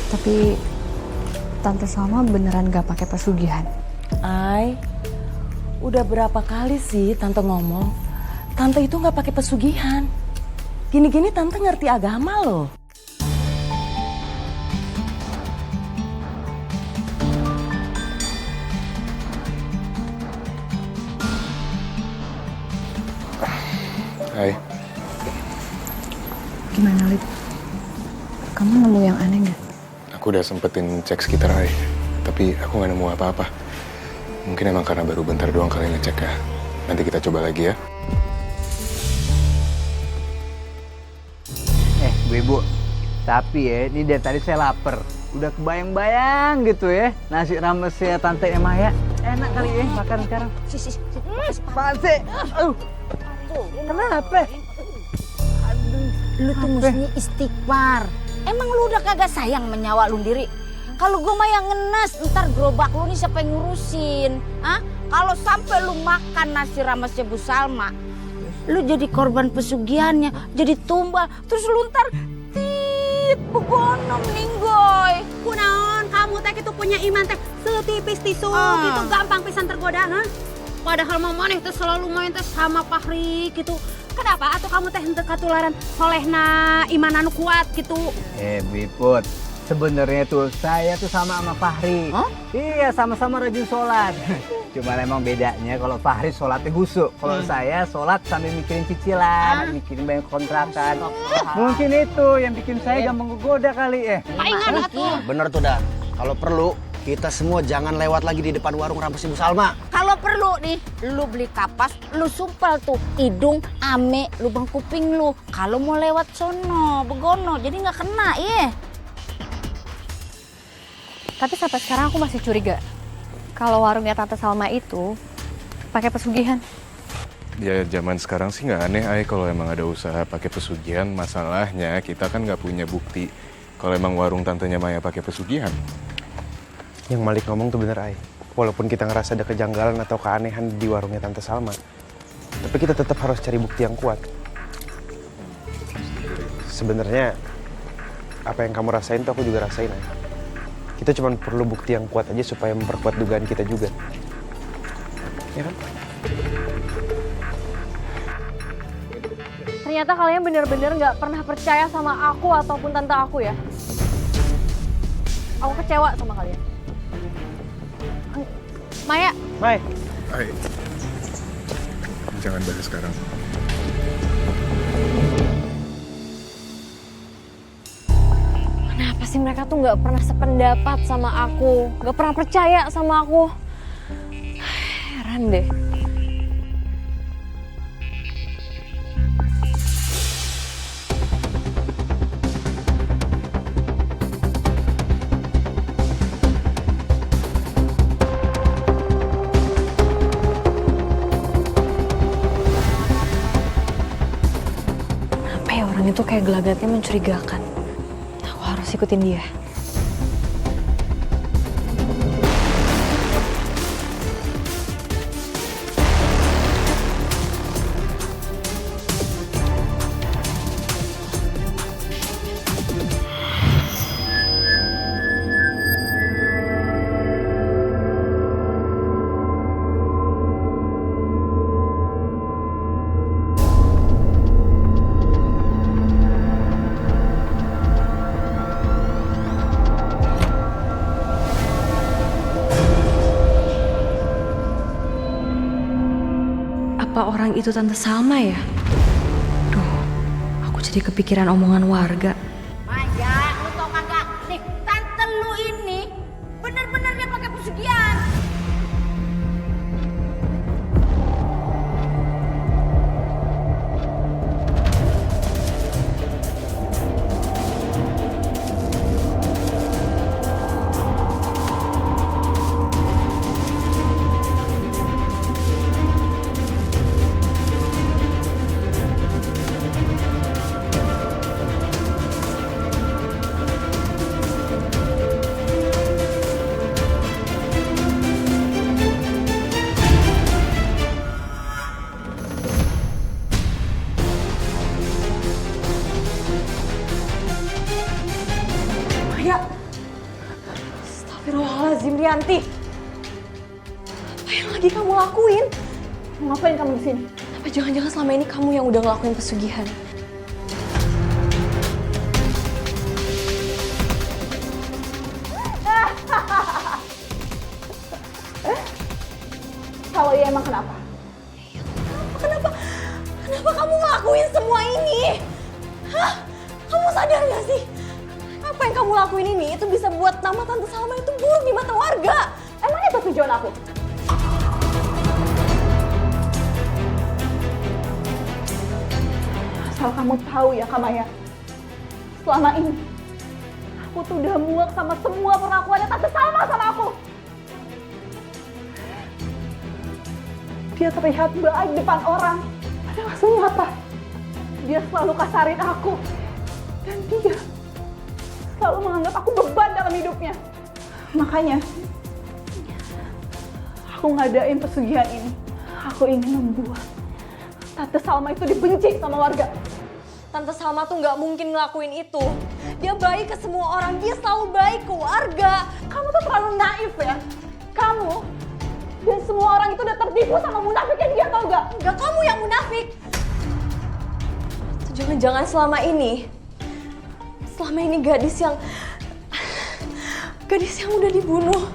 Tapi Tante Salma beneran gak pakai pesugihan? Ai, udah berapa kali sih Tante ngomong, Tante itu nggak pakai pesugihan. Gini-gini Tante ngerti agama loh. Hai. Gimana, Lip? Kamu nemu yang aneh gak? Aku udah sempetin cek sekitar, Ai. Tapi aku nggak nemu apa-apa. Mungkin emang karena baru bentar doang kali ngecek ya. Nanti kita coba lagi ya. Bu, tapi ya ini dari tadi saya lapar. Udah kebayang-bayang gitu ya. Nasi ramesnya Tante Maya. Enak kali ya makan sekarang. Apaan sih? Kenapa? Lu tuh mestinya istighfar. Emang lu udah kagak sayang menyawa lu sendiri? Kalau gue mah yang ngenes, ntar gerobak lu nih siapa yang ngurusin? Hah? Kalau sampai lu makan nasi ramesnya Bu Salma, lu jadi korban pesugihannya, jadi tumbal, terus lu ntar begono meninggoy. Kunaon kamu teh itu punya iman teh setipis tisu gitu gampang pisan tergoda, ha? Padahal mau maneh teh selalu main teh sama Fahri gitu. Kenapa atuh kamu teh henteu katularan solehna iman anu kuat gitu? Biput, sebenarnya tuh saya tuh sama Fahri. Iya, sama-sama rajin sholat. Cuma emang bedanya kalau Fahri sholatnya husuk. Kalau saya sholat sambil mikirin cicilan, mikirin banyak kontrakan. Mungkin itu yang bikin saya gampang kegoda kali ya. Palingan atuh. Bener tuh dah. Kalau perlu, kita semua jangan lewat lagi di depan warung Rames Ibu Salma. Kalau perlu nih, lu beli kapas, lu sumpel tuh hidung, ame, lubang kuping lu. Kalau mau lewat sono, begono, jadi nggak kena, ya. Tapi sampai sekarang aku masih curiga. Kalau warungnya Tante Salma itu pakai pesugihan. Ya zaman sekarang sih nggak aneh, Ai, kalau emang ada usaha pakai pesugihan. Masalahnya kita kan nggak punya bukti kalau emang warung tantenya Maya pakai pesugihan. Yang Malik ngomong tuh bener, Ai. Walaupun kita ngerasa ada kejanggalan atau keanehan di warungnya Tante Salma, tapi kita tetap harus cari bukti yang kuat. Sebenarnya apa yang kamu rasain tuh aku juga rasain, Ai. Kita cuma perlu bukti yang kuat aja supaya memperkuat dugaan kita juga. Ya kan? Ternyata kalian bener-bener nggak pernah percaya sama aku ataupun tante aku ya. Aku kecewa sama kalian. Maya. Mai. Ai, jangan bahas sekarang. Kenapa sih mereka tuh nggak pernah sependapat sama aku, nggak pernah percaya sama aku? Heran deh. kayak gelagatnya mencurigakan. Aku harus ikutin dia. Apa orang itu Tante Salma ya? Duh, aku jadi kepikiran omongan warga. Maya, lu tau kagak? Nih, tante lu ini bener-bener dia pakai pesugihan. Astagfirullahaladzim, Rianti. Apa yang lagi kamu lakuin? Ngapain kamu di sini? Apa jangan-jangan selama ini kamu yang udah ngelakuin pesugihan? Kalau iya emang kenapa? Kenapa kamu ngelakuin semua ini? Hah? Kamu sadar gak sih? Apa yang kamu lakuin ini itu bisa buat nama Tante Salma itu buruk di mata warga. Emang itu tujuan aku? Asal kamu tahu ya Kamaya, selama ini aku tuh udah muak sama semua perlakuannya Tante Salma sama aku. Dia terlihat baik depan orang, padahal senyata dia selalu kasarin aku. Dan dia selalu menganggap aku beban dalam hidupnya. Makanya aku ngadain pesugihan ini. Aku ingin membuat Tante Salma itu dibenci sama warga. Tante Salma tuh nggak mungkin ngelakuin itu. Dia baik ke semua orang, dia selalu baik ke warga. Kamu tuh terlalu naif ya. Kamu dan semua orang itu udah tertipu sama munafiknya dia, tau gak? Enggak, kamu yang munafik. Atau jangan-jangan selama ini gadis yang udah dibunuh,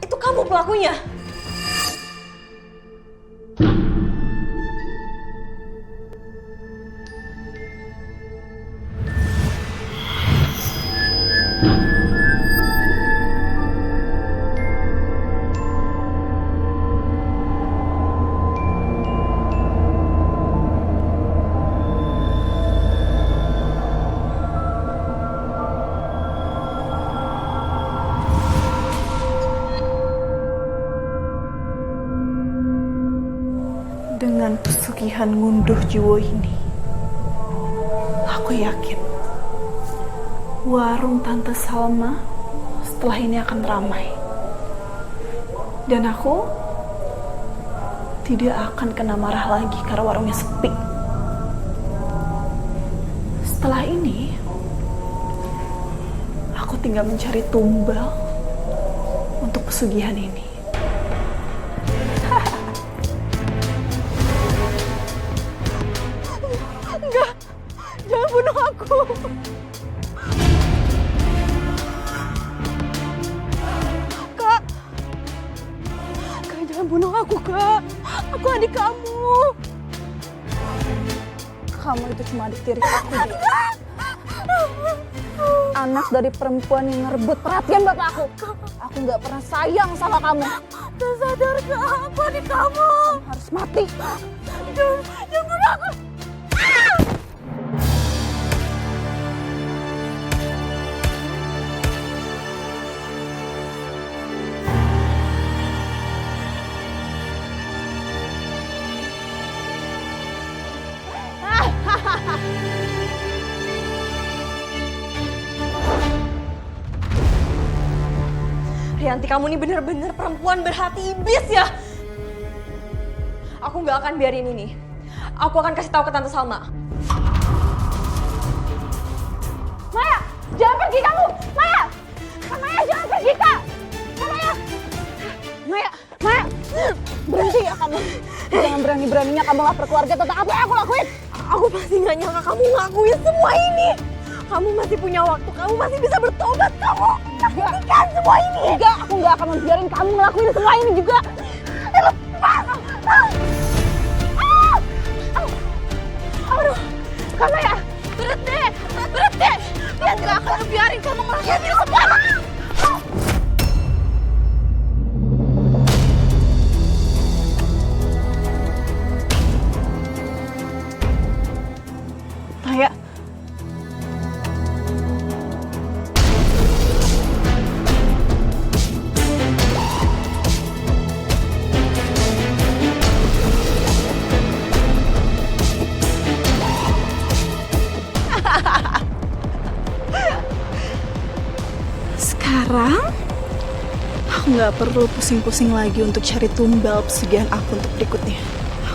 itu kamu pelakunya. Dengan pesugihan ngunduh jiwa ini, aku yakin warung Tante Salma setelah ini akan ramai. Dan aku tidak akan kena marah lagi karena warungnya sepi. Setelah ini, aku tinggal mencari tumbal untuk pesugihan ini. Jangan bunuh aku. Kak, jangan bunuh aku, Kak. Aku adik kamu. Kamu itu cuma adik tiri aku, dia. Anak dari perempuan yang ngerebut perhatian bapak aku. Aku nggak pernah sayang sama kamu. Dan sadar gak aku adik kamu? Harus mati. Jangan bunuh aku. Rianti, kamu nih bener-bener perempuan berhati iblis ya. Aku nggak akan biarin ini. Aku akan kasih tahu ke Tante Salma. Maya, jangan pergi kamu! Maya! Maya, jangan pergi, Kak! Maya! Maya! Maya! Berhenti ya kamu! Jangan berani-beraninya kamu lapor keluarga tentang apa yang aku lakuin! Aku pasti nggak nyangka kamu ngelakuin semua ini. Kamu masih punya waktu, kamu masih bisa bertobat. Kamu hentikan semua ini. Enggak, aku nggak akan membiarin kamu ngelakuin semua ini juga! Lepas! Aduh, Kak Maya! Berhenti! Berhenti! Dia nggak akan ngebiarin kamu ngelakuin ini semua. Maya! Sekarang, aku nggak perlu pusing-pusing lagi untuk cari tumbal pesugihan aku untuk berikutnya.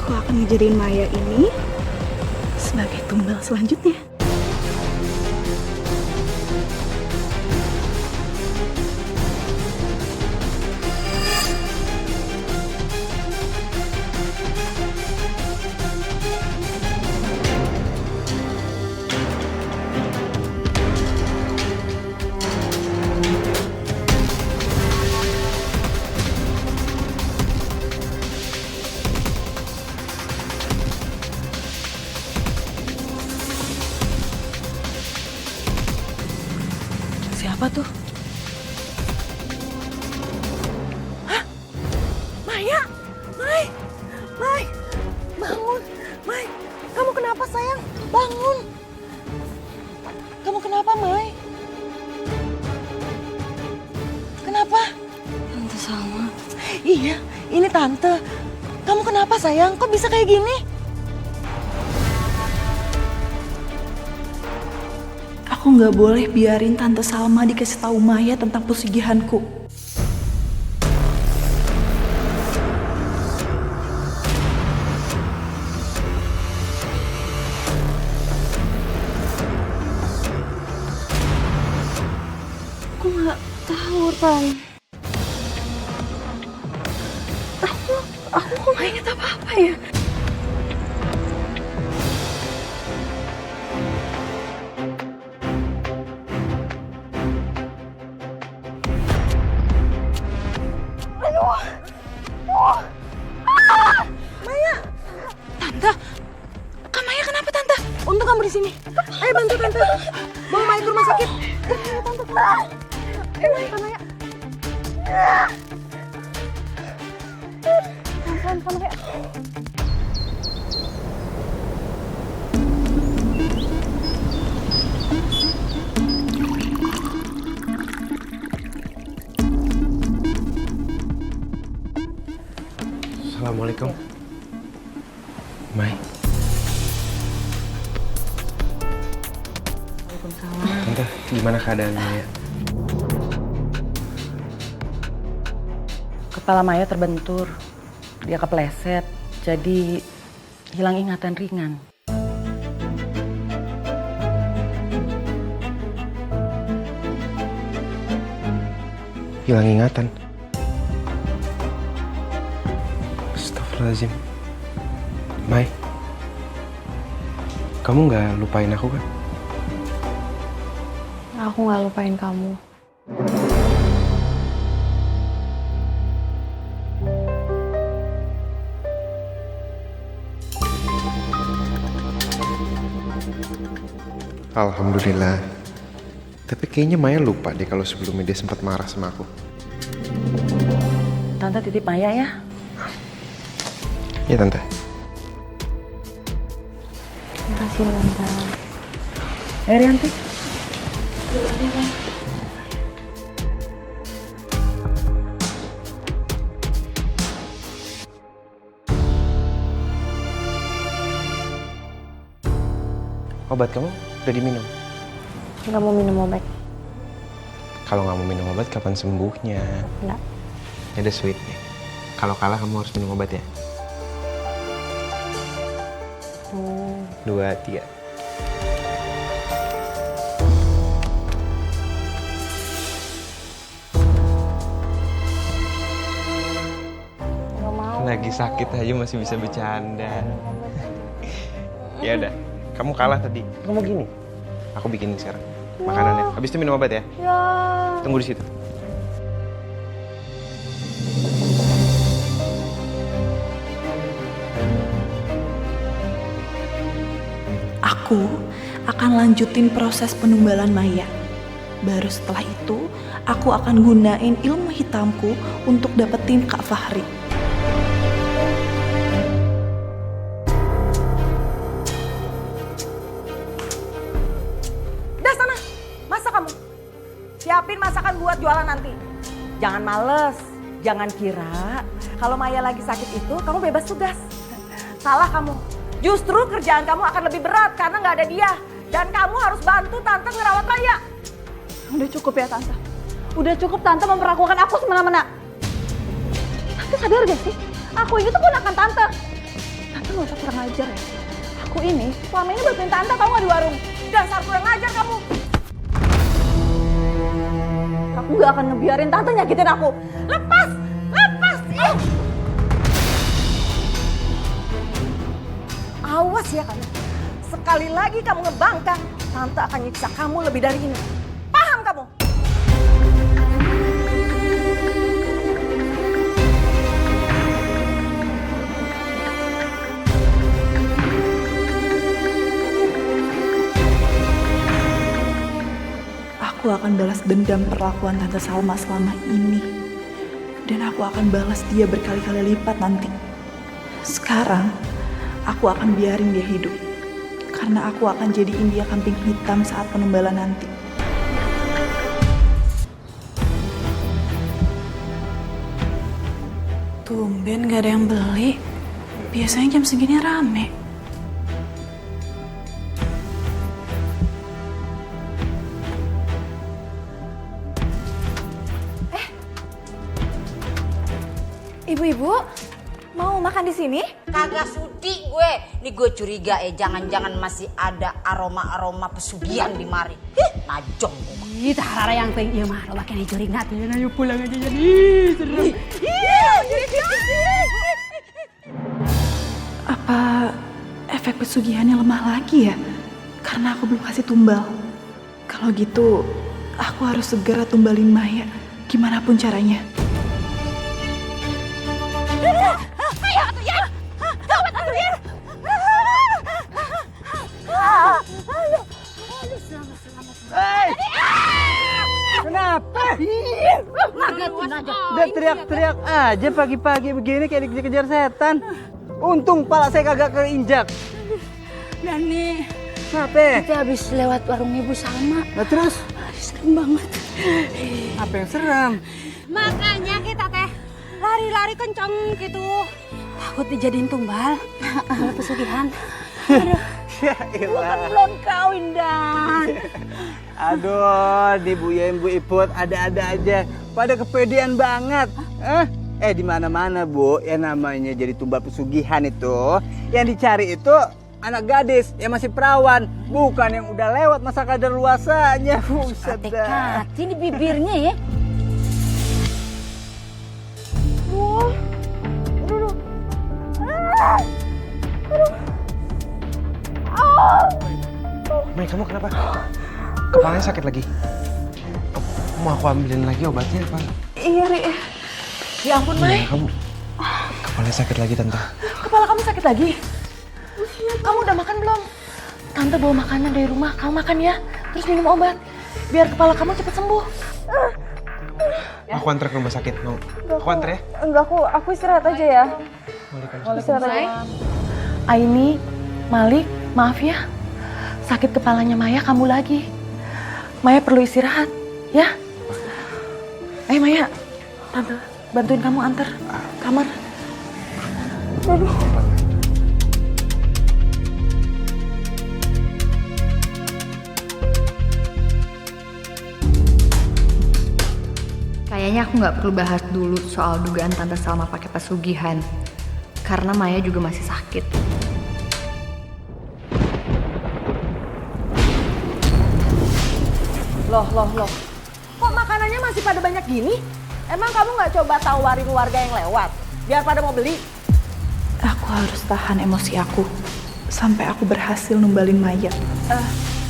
Aku akan ngejadiin Maya ini sebagai tumbal selanjutnya. Siapa tuh? Hah? Maya! Mai! Mai! Bangun! Mai! Kamu kenapa sayang? Bangun! Kamu kenapa, Mai? Kenapa? Tante Salma. Iya, ini Tante. Kamu kenapa sayang? Kok bisa kayak gini? Aku nggak boleh biarin Tante Salma dikasih tahu Maya tentang pesugihanku. Aku nggak tahu, Tan. Aku kok nggak inget apa-apa ya? Tante, Kak Maya kenapa Tante? Untung kamu di sini. Ayo bantu Tante. Bawa Maya ke rumah sakit. Ayo Tante. Ayo Kak Maya. Pelan-pelan Kak Maya. Assalamualaikum. Mai. Waalaikumsalam. Tante, gimana keadaan Maya? Kepala Maya terbentur. Dia kepleset. Jadi hilang ingatan ringan. Hilang ingatan? Astagfirullahaladzim. Mai, kamu nggak lupain aku kan? Aku nggak lupain kamu. Alhamdulillah. Tapi kayaknya Maya lupa deh kalau sebelumnya dia sempat marah sama aku. Tante titip Maya ya. Iya Tante. Makasih, Tante. Rianti. Obat kamu udah diminum? Nggak mau minum obat. Kalau nggak mau minum obat, kapan sembuhnya? Enggak. Ada sweet nih. Kalau kalah kamu harus minum obat ya. 2, 3. Nggak mau. Lagi sakit aja masih bisa bercanda. Ya udah, kamu kalah tadi. Kamu gini. Aku bikinin sekarang makanannya. Habis itu minum obat ya. Ya. Tunggu di situ. Aku akan lanjutin proses penumbalan Maya. Baru setelah itu, aku akan gunain ilmu hitamku untuk dapetin Kak Fahri. Udah sana, masak kamu. Siapin masakan buat jualan nanti. Jangan males, jangan kira kalau Maya lagi sakit itu kamu bebas tugas. Salah kamu. Justru kerjaan kamu akan lebih berat karena nggak ada dia. Dan kamu harus bantu Tante ngerawat Maya. Udah cukup ya Tante. Udah cukup Tante memperlakukan aku semena-mena. Tante sadar gak sih? Aku ini tuh ponakan Tante. Tante gak usah kurang ajar ya. Aku ini selama ini bantuin Tante tau gak di warung. Dasar kurang ajar kamu. Aku gak akan ngebiarin Tante nyakitin aku. Lepas, lepas. Ih. Awas ya kamu. Sekali lagi kamu ngebangkang, Tante akan nyiksa kamu lebih dari ini. Paham kamu? Aku akan balas dendam perlakuan Tante Salma selama ini. Dan aku akan balas dia berkali-kali lipat nanti. Sekarang, aku akan biarin dia hidup. Karena aku akan jadiin dia kambing hitam saat penumbalan nanti. Tumben gak ada yang beli. Biasanya jam segini rame. Ibu-ibu, mau makan di sini? Kagak sudi gue. Nih gue curiga jangan-jangan masih ada aroma-aroma pesugihan di mari. Najong gue. Ih, tarara yang pengen iya mah, lo makin juring nanti. Ayo pulang aja jadi. Serem. Apa efek pesugihannya lemah lagi ya? Karena aku belum kasih tumbal. Kalau gitu, aku harus segera tumbalin Maya. Gimana pun caranya. Ayo atuh ya. Gawat atuh ya. Hei! Kenapa? Udah teriak-teriak aja pagi-pagi begini kayak dikejar-kejar setan. Untung pala saya kagak keinjak. Dani, Kenapa? Kita habis lewat warung Ibu Salma. Nah terus? Serem banget. Apa yang seram? makanya kita teh lari-lari kenceng gitu. Takut dijadiin tumbal. Pesugihan. Aduh. Ya ilah. Belum kawin Dan. Aduh, di Bu Yem, Bu Iput ada-ada aja. Pada kepedean banget. Di mana-mana Bu, yang namanya jadi tumbal pesugihan itu, yang dicari itu anak gadis yang masih perawan, bukan yang udah lewat masa kadaluarsanya. Buset dah. Kati di bibirnya ya. Mai, kamu kenapa? Kepalanya sakit lagi. Mau aku ambilin lagi obatnya apa? Iya, Ri. Ya ampun, Mai. Kamu kepalanya sakit lagi, Tante. Kepala kamu sakit lagi? Kamu udah makan belum? Tante bawa makanan dari rumah, kamu makan ya. Terus minum obat, biar kepala kamu cepat sembuh. Aku antar ke rumah sakit, mau? Aku antar ya? Enggak, aku istirahat aja ya. Istirahat aja. Aini, Malik, maaf ya. Sakit kepalanya Maya kambuh lagi. Maya perlu istirahat, ya. Ayo Maya, Tante bantuin kamu antar kamar. Aduh. Kayaknya aku nggak perlu bahas dulu soal dugaan Tante Salma pakai pesugihan. Karena Maya juga masih sakit. Loh. Kok makanannya masih pada banyak gini? Emang kamu nggak coba tawarin warga yang lewat? Biar pada mau beli? Aku harus tahan emosi aku sampai aku berhasil numbalin Maya.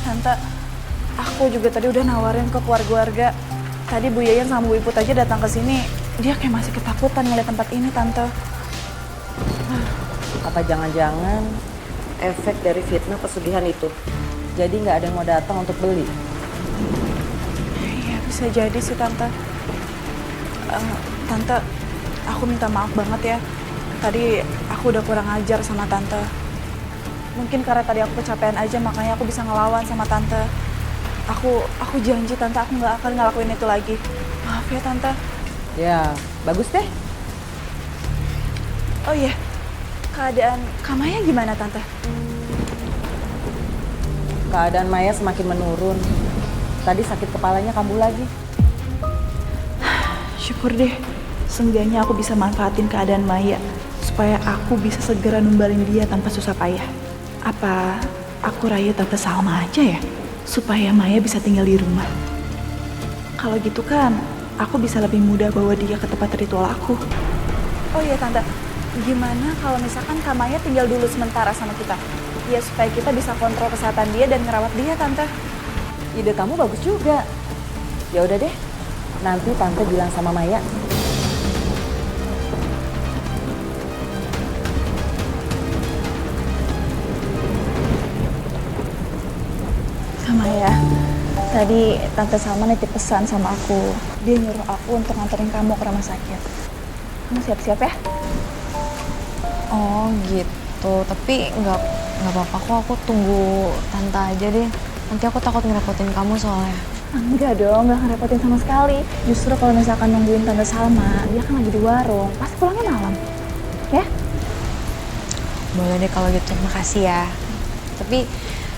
Tante, aku juga tadi udah nawarin ke keluarga. Tadi Bu Yayan sama Bu Iput aja datang ke sini. Dia kayak masih ketakutan ngeliat tempat ini, Tante. Apa jangan-jangan efek dari fitnah pesugihan itu? Jadi nggak ada yang mau datang untuk beli? Iya, bisa jadi sih, Tante. Tante, aku minta maaf banget ya. Tadi aku udah kurang ajar sama Tante. Mungkin karena tadi aku kecapean aja, makanya aku bisa ngelawan sama Tante. Aku janji Tante, aku nggak akan ngelakuin itu lagi. Maaf ya Tante. Ya, bagus deh. Oh iya, keadaan Kamaya gimana Tante? Keadaan Maya semakin menurun. Tadi sakit kepalanya kambuh lagi. Syukur deh, seenggaknya aku bisa manfaatin keadaan Maya supaya aku bisa segera numbalin dia tanpa susah payah. Apa aku rayu Tante Salma aja ya, supaya Maya bisa tinggal di rumah. Kalau gitu kan, aku bisa lebih mudah bawa dia ke tempat ritual aku. Oh iya Tante, gimana kalau misalkan Kak Maya tinggal dulu sementara sama kita? Ya supaya kita bisa kontrol kesehatan dia dan ngerawat dia, Tante. Ide kamu bagus juga. Ya udah deh, nanti Tante bilang sama Maya. Maya, tadi Tante Salma nitip pesan sama aku. Dia nyuruh aku untuk nganterin kamu ke rumah sakit. Kamu siap-siap ya? Oh gitu, tapi nggak apa-apa kok, aku tunggu Tante aja deh. Nanti aku takut ngerepotin kamu soalnya. Enggak dong, nggak ngerepotin sama sekali. Justru kalau misalkan nungguin Tante Salma, dia kan lagi di warung, pasti pulangnya malam. Ya? Boleh deh kalau gitu, makasih ya. Tapi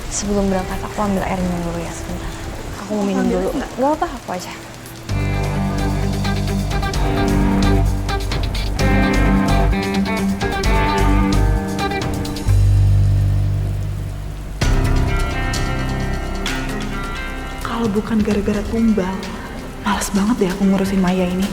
sebelum berangkat aku ambil air minum dulu ya sebentar. Aku mau minum dulu. Nggak apa, aku aja. Kalau bukan gara-gara tumbal, males banget deh aku ngurusin Maya ini.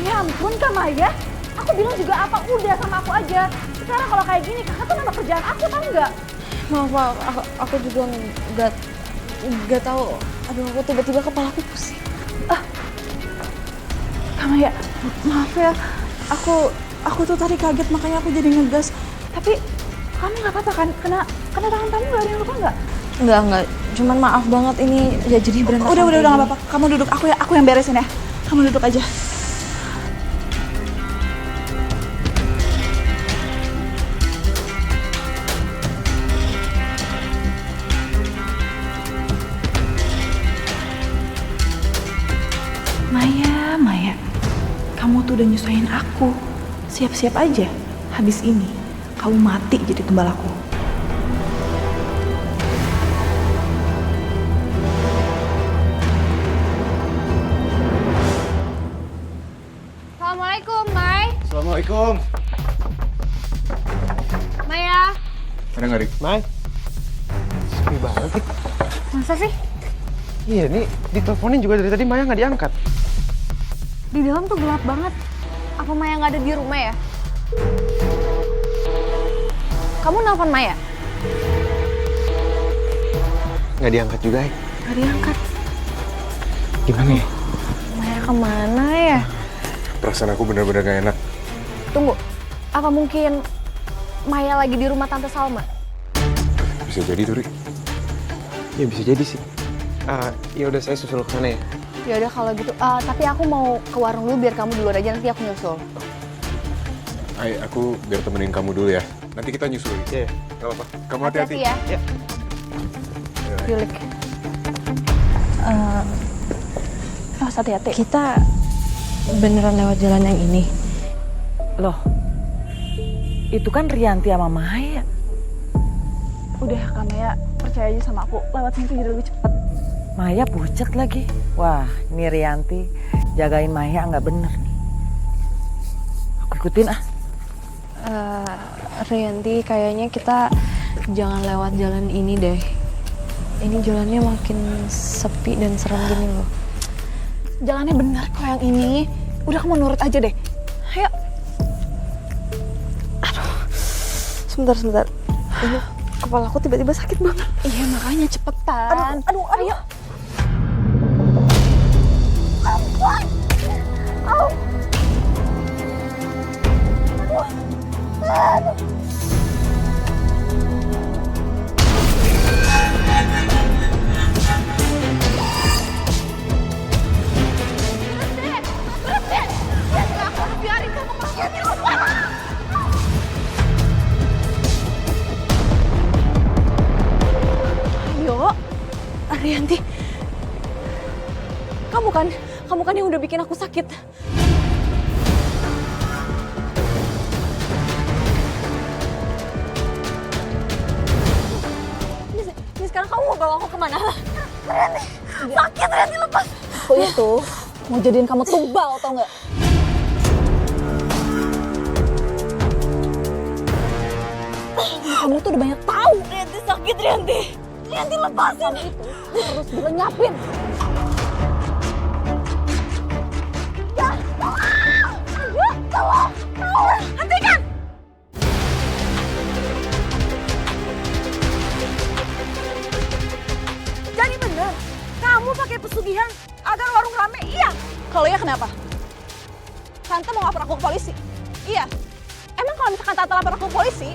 Ya ampun Kak Maya, aku bilang juga apa udah sama aku aja. Sekarang kalau kayak gini kakak tuh nambah kerjaan aku, tau nggak? Maaf, aku juga nggak tahu. Aduh, aku tiba-tiba kepala aku pusing. Kak Maya, maaf ya, aku tuh tadi kaget makanya aku jadi ngegas. Tapi kamu nggak apa-apa kan? Kena tangan kamu nggak ada yang luka nggak? Enggak. Cuman maaf banget ini ya jadi berantakan. Udah nggak apa-apa. Kamu duduk, aku yang beresin ya. Kamu duduk aja. Maya, kamu tuh udah nyusahin aku. Siap-siap aja, habis ini kamu mati jadi tumbal aku. Assalamualaikum, Mai. Assalamualaikum. Maya. Ada nggak, Rik? Mai, sepi banget nih. Masa sih? Iya nih, diteleponin juga dari tadi Maya nggak diangkat. Di dalam tuh gelap banget. Apa Maya nggak ada di rumah ya? Kamu nelfon Maya? Nggak diangkat juga, Nggak diangkat. Gimana ya? Maya kemana ya? Perasaan aku bener-bener gak enak. Tunggu, apa mungkin Maya lagi di rumah Tante Salma? Bisa jadi tuh, Rik. Ya bisa jadi sih. Ya udah saya susul ke sana ya. Ya udah kalau gitu. Tapi aku mau ke warung dulu biar kamu duluan aja, nanti aku nyusul. Aku biar temenin kamu dulu ya. Nanti kita nyusul. Iya. Gak apa-apa. Kamu hati-hati. Ya. Ya. Yulik. Awas hati-hati. Kita beneran lewat jalan yang ini. Loh, itu kan Rianti sama Maya. Udah Kak Maya, percaya aja sama aku. Lewat sini tuh jadi lebih cepet. Maya pucet lagi. Wah, ini Rianti jagain Maya nggak bener nih. Aku ikutin ah. Rianti, kayaknya kita jangan lewat jalan ini deh. Ini jalannya makin sepi dan serem gini loh. Jalannya benar kok yang ini. Udah kamu nurut aja deh. Ayo. Sebentar. Ini kepala aku tiba-tiba sakit banget. Iya makanya cepetan. Aduh. Ayo. Ayo, Rianti. Kamu kan yang udah bikin aku sakit. Ini sekarang kamu mau bawa aku kemana? Rianti, sakit Rianti, lepas. Aku itu mau jadiin kamu tumbal, tau nggak? Kamu tuh udah banyak tahu. Rianti sakit, Rianti. Rianti lepasin. Kamu itu harus dilenyapin. Tolong. Hentikan. Jadi bener, kamu pakai pesugihan agar warung rame, iya? Kalau iya kenapa? Tante mau lapor aku ke polisi? Iya. Emang kalau misalkan Tante lapor aku ke polisi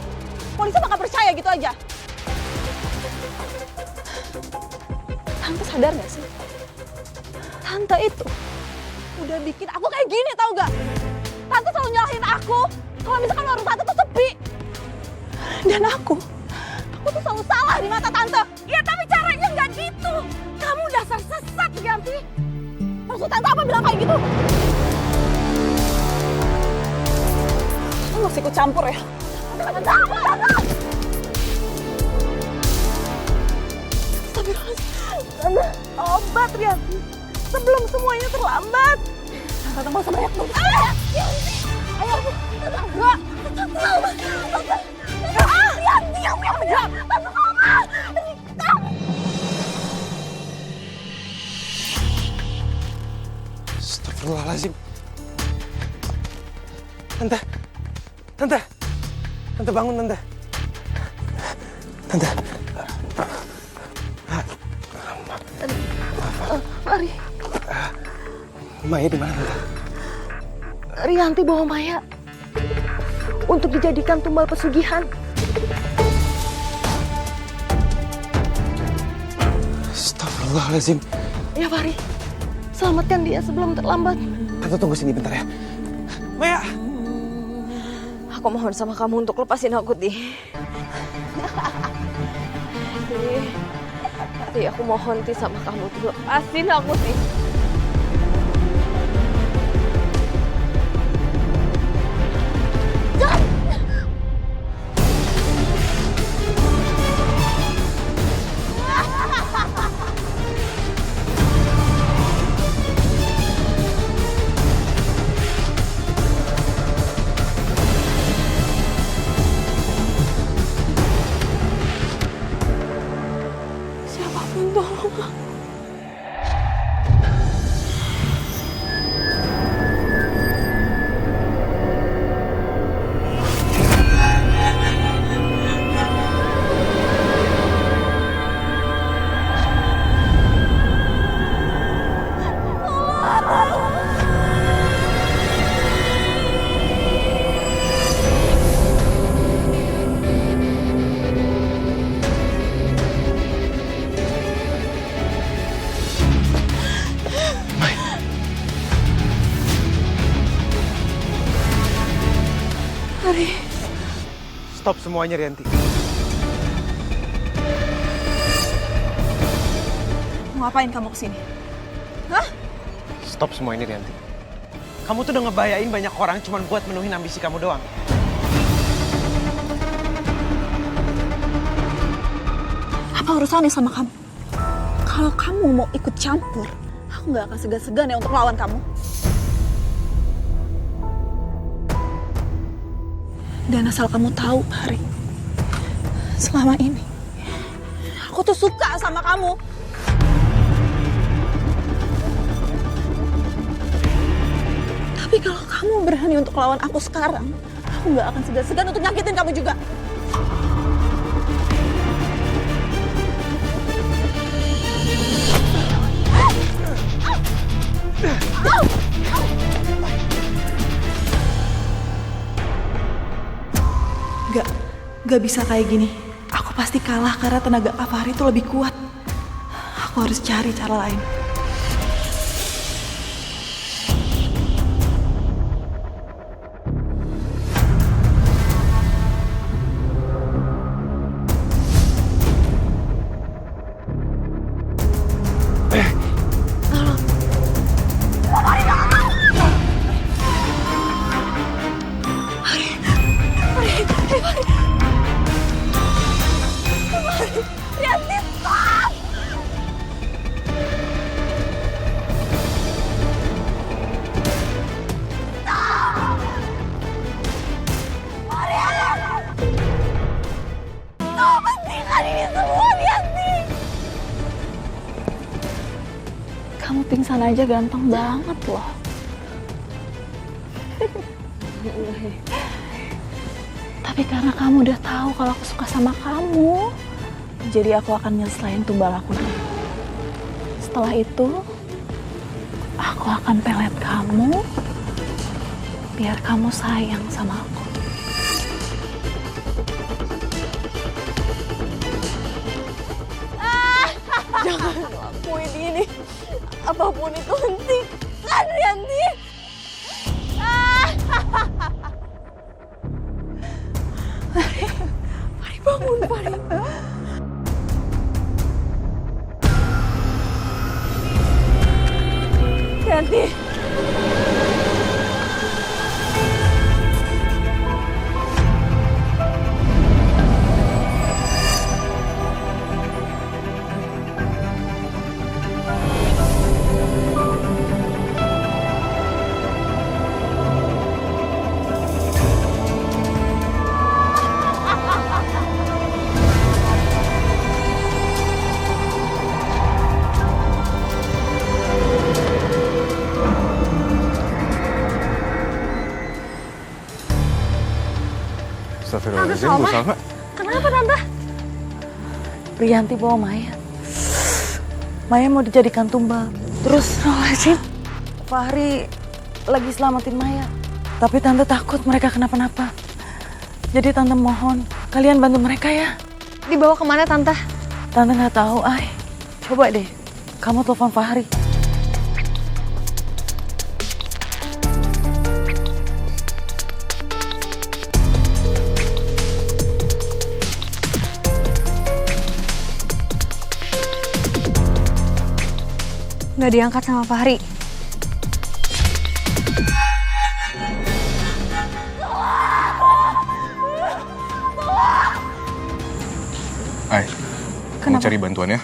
bakal percaya gitu aja? Tante sadar gak sih? Tante itu udah bikin aku kayak gini, tau gak? Tante selalu nyalahin aku kalau misalkan warung Tante tuh sepi. Dan aku tuh selalu salah di mata Tante. Iya, tapi caranya nggak gitu. Kamu dasar sesat, Rianti. Maksud Tante apa bilang kayak gitu? Kamu masih ikut campur ya? Tante, obat Rianti. Sebelum semuanya terlambat. Tante mau sama banyak dong. Ayo, enggak. Rianti, yang menjawab. Tante tolong. Astagfirullahaladzim. Tante bangun Tante. Tante. Mari. Maya di mana Tante? Rianti bawa Maya untuk dijadikan tumbal pesugihan. Astagfirullahaladzim. Ya Fahri, selamatkan dia sebelum terlambat. Tante tunggu sini bentar ya. Maya! Aku mohon sama kamu untuk lepasin aku, Ti. Ti, aku mohon Ti sama kamu tuh lepasin aku, Ti. Siapapun tolong aku. Stop semuanya Rianti. Mau ngapain kamu kesini? Hah? Stop semua ini Rianti. Kamu tuh udah ngebahayain banyak orang cuma buat menuhin ambisi kamu doang. Apa urusannya sama kamu? Kalau kamu mau ikut campur, aku nggak akan segan-segan ya untuk melawan kamu. Dan asal kamu tahu, Hari, selama ini aku tuh suka sama kamu. Tapi kalau kamu berani untuk lawan aku sekarang, aku nggak akan segan-segan untuk nyakitin kamu juga. Gak bisa kayak gini. Aku pasti kalah karena tenaga Kak Fahri itu lebih kuat. Aku harus cari cara lain. Kamu pingsan aja ganteng banget loh. Tapi karena kamu udah tahu kalau aku suka sama kamu, jadi aku akan nyelesain tumbal aku dulu. Setelah itu, aku akan pelet kamu, biar kamu sayang sama aku. Jangan lakuin ini. Apapun itu hentikan, Rianti. Fahri bangun, Fahri. Rianti. Astagfirullahaladzim, Bu Salma. Kenapa, Tante? Rianti bawa Maya. Maya mau dijadikan tumbal. Terus Fahri lagi selamatin Maya. Tapi Tante takut mereka kenapa-napa. Jadi Tante mohon, kalian bantu mereka ya. Dibawa kemana, Tante? Tante nggak tahu, Ay. Coba deh, kamu telepon Fahri. Nggak diangkat sama Fahri. Ay, kamu cari bantuan ya.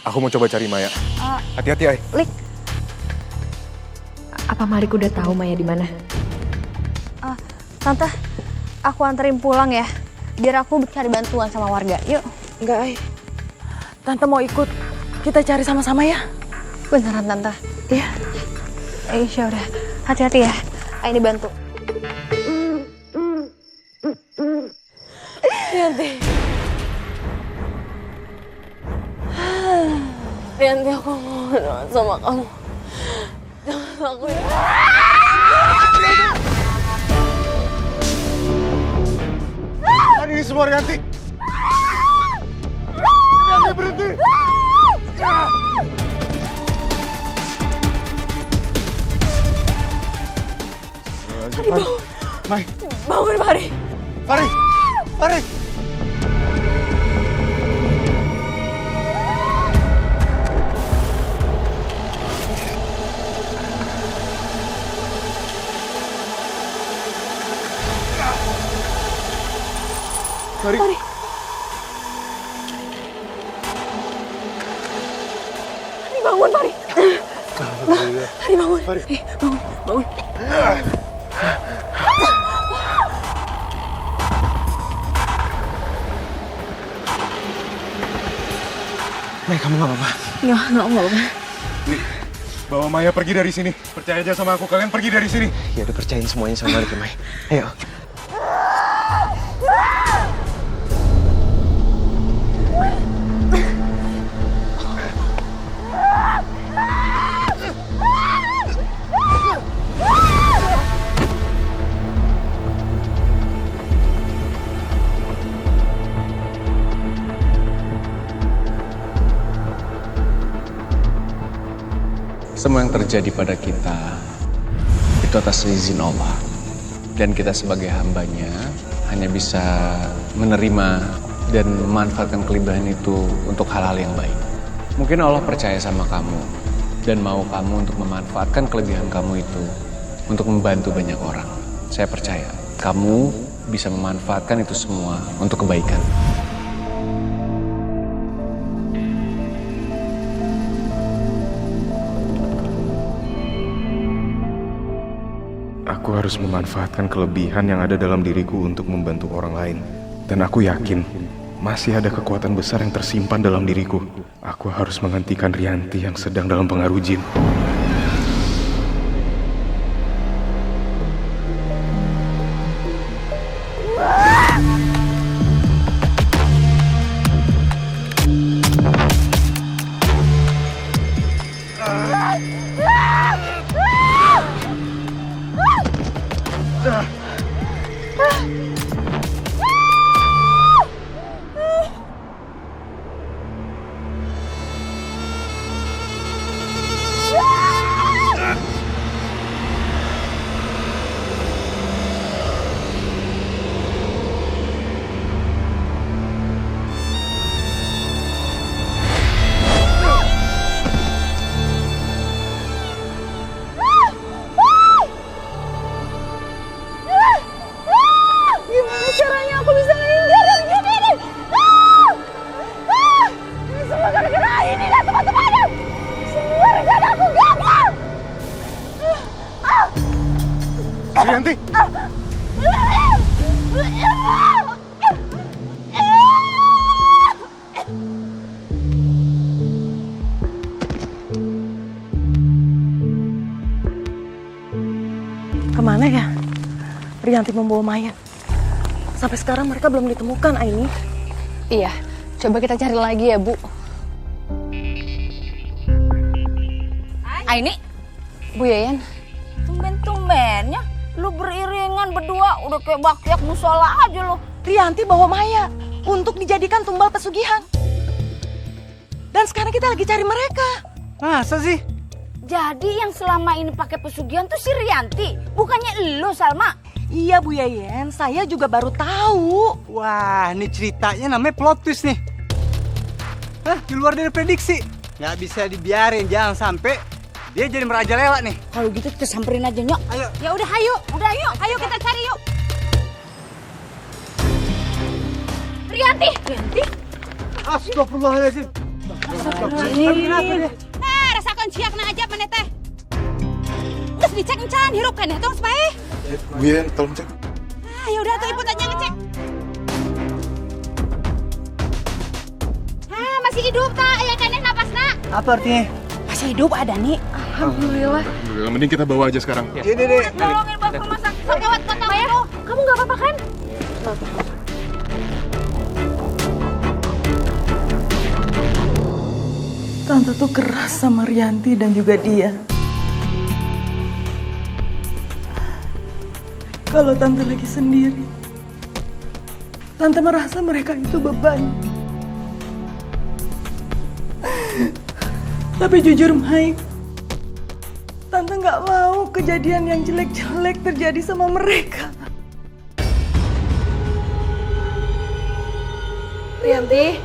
Aku mau coba cari Maya. Hati-hati, Ay. Lik, Apa Malik udah tahu Maya di mana? Tante, aku anterin pulang ya. Biar aku cari bantuan sama warga. Yuk. Enggak, Ay. Tante mau ikut. Kita cari sama-sama ya. Beneran, Tante? Iya. Ya udah. Hati-hati ya. Ayo dibantu. Rianti. Rianti, aku mohon banget sama kamu. Jangan lakuin. Ini semua Rianti. Rianti, berhenti. Mai. Bangun, Fahri. Fahri. Fahri. Fahri. bangun, Pari. Pari bangun. Bangun. Mai, kamu nggak apa-apa? Nggak apa-apa. Bawa Maya pergi dari sini. Percaya aja sama aku, kalian pergi dari sini. Ya udah, percayain semuanya sama Riki, Mai. Ayo. Semua yang terjadi pada kita itu atas izin Allah. Dan kita sebagai hambanya hanya bisa menerima dan memanfaatkan kelebihan itu untuk hal-hal yang baik. Mungkin Allah percaya sama kamu dan mau kamu untuk memanfaatkan kelebihan kamu itu untuk membantu banyak orang. Saya percaya kamu bisa memanfaatkan itu semua untuk kebaikan. Aku harus memanfaatkan kelebihan yang ada dalam diriku untuk membantu orang lain. Dan aku yakin masih ada kekuatan besar yang tersimpan dalam diriku. Aku harus menghentikan Rianti yang sedang dalam pengaruh jin. Rianti! Kemana ya Rianti membawa Maya? Sampai sekarang mereka belum ditemukan, Aini. Iya, coba kita cari lagi ya, Bu. Aini, Bu Yayan. tumben-tumbennya lu beriringan berdua udah kayak bakyak musola aja lu. Rianti bawa Maya untuk dijadikan tumbal pesugihan. Dan sekarang kita lagi cari mereka. Masa sih? Jadi yang selama ini pakai pesugihan tuh si Rianti, bukannya lu, Salma? Iya, Bu Yayan, saya juga baru tahu. Wah, ini ceritanya namanya plot twist nih. Hah, di luar dari prediksi. Nggak bisa dibiarin, jangan sampai dia jadi merajalela nih. Kalau gitu kita samperin aja, Nyok. Ayo. Ya udah, ayo. Ayo kita cari yuk. Rianti. Astagfirullahaladzim. Rasakan ciakna aja mana teh. Terus dicek encan, hirup kan ya, tong supaya. Bu Yayan, tolong cek. Ya udah tuh, ibu tanya ngecek. Masih hidup tak? Ya kan napas nak? Apa artinya? Masih hidup ada nih. Alhamdulillah. Mending kita bawa aja sekarang. Ini deh. Tolongin bawa ke rumah sakit. Gawat kota Maya. Kamu nggak apa-apa kan? Tante tuh keras sama Rianti dan juga dia. Kalau Tante lagi sendiri, Tante merasa mereka itu beban. Tapi jujur, Mike, Tante nggak mau kejadian yang jelek-jelek terjadi sama mereka. Rianti.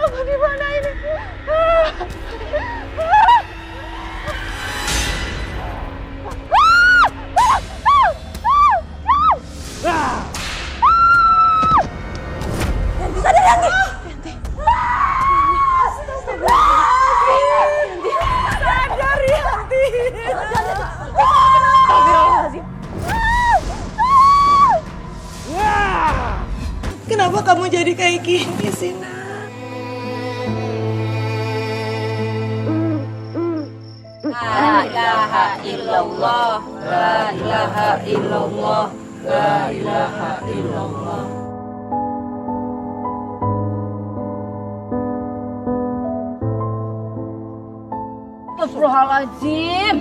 Aku di mana ini? kamu jadi kayak gini sih, Nak? La ilaha illallah, la ilaha illallah, la ilaha illallah. Astagfirullahaladzim.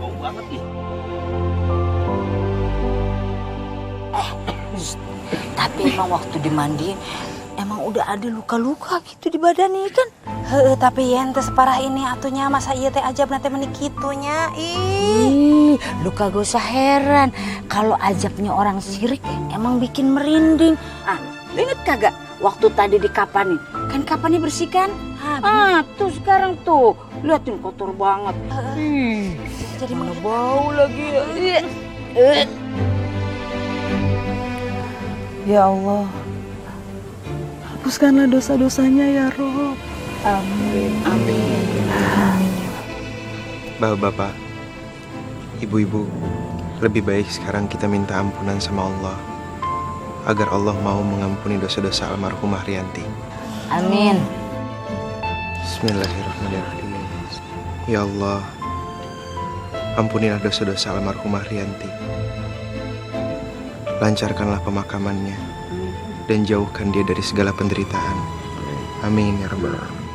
Bau banget ih. Tapi emang waktu dimandiin emang udah ada luka-luka gitu di badannya kan? Tapi ente separah ini atunya masa iya teh ajab nanti menikitunya. Luka gak usah heran. Kalau ajabnya orang sirik emang bikin merinding. Inget kagak waktu tadi dikapanin? Kan kapannya bersih kan? Tuh sekarang tuh liatin kotor banget. Jadi mana bau lagi ya. Ya Allah, hapuskanlah dosa-dosanya ya Rob. Amin. Amin. Bapak-bapak, ibu-ibu, lebih baik sekarang kita minta ampunan sama Allah agar Allah mau mengampuni dosa-dosa almarhumah Rianti. Amin. Bismillahirrahmanirrahim. Ya Allah, ampunilah dosa-dosa almarhumah Rianti. Lancarkanlah pemakamannya dan jauhkan dia dari segala penderitaan. Amin ya rabbal alamin.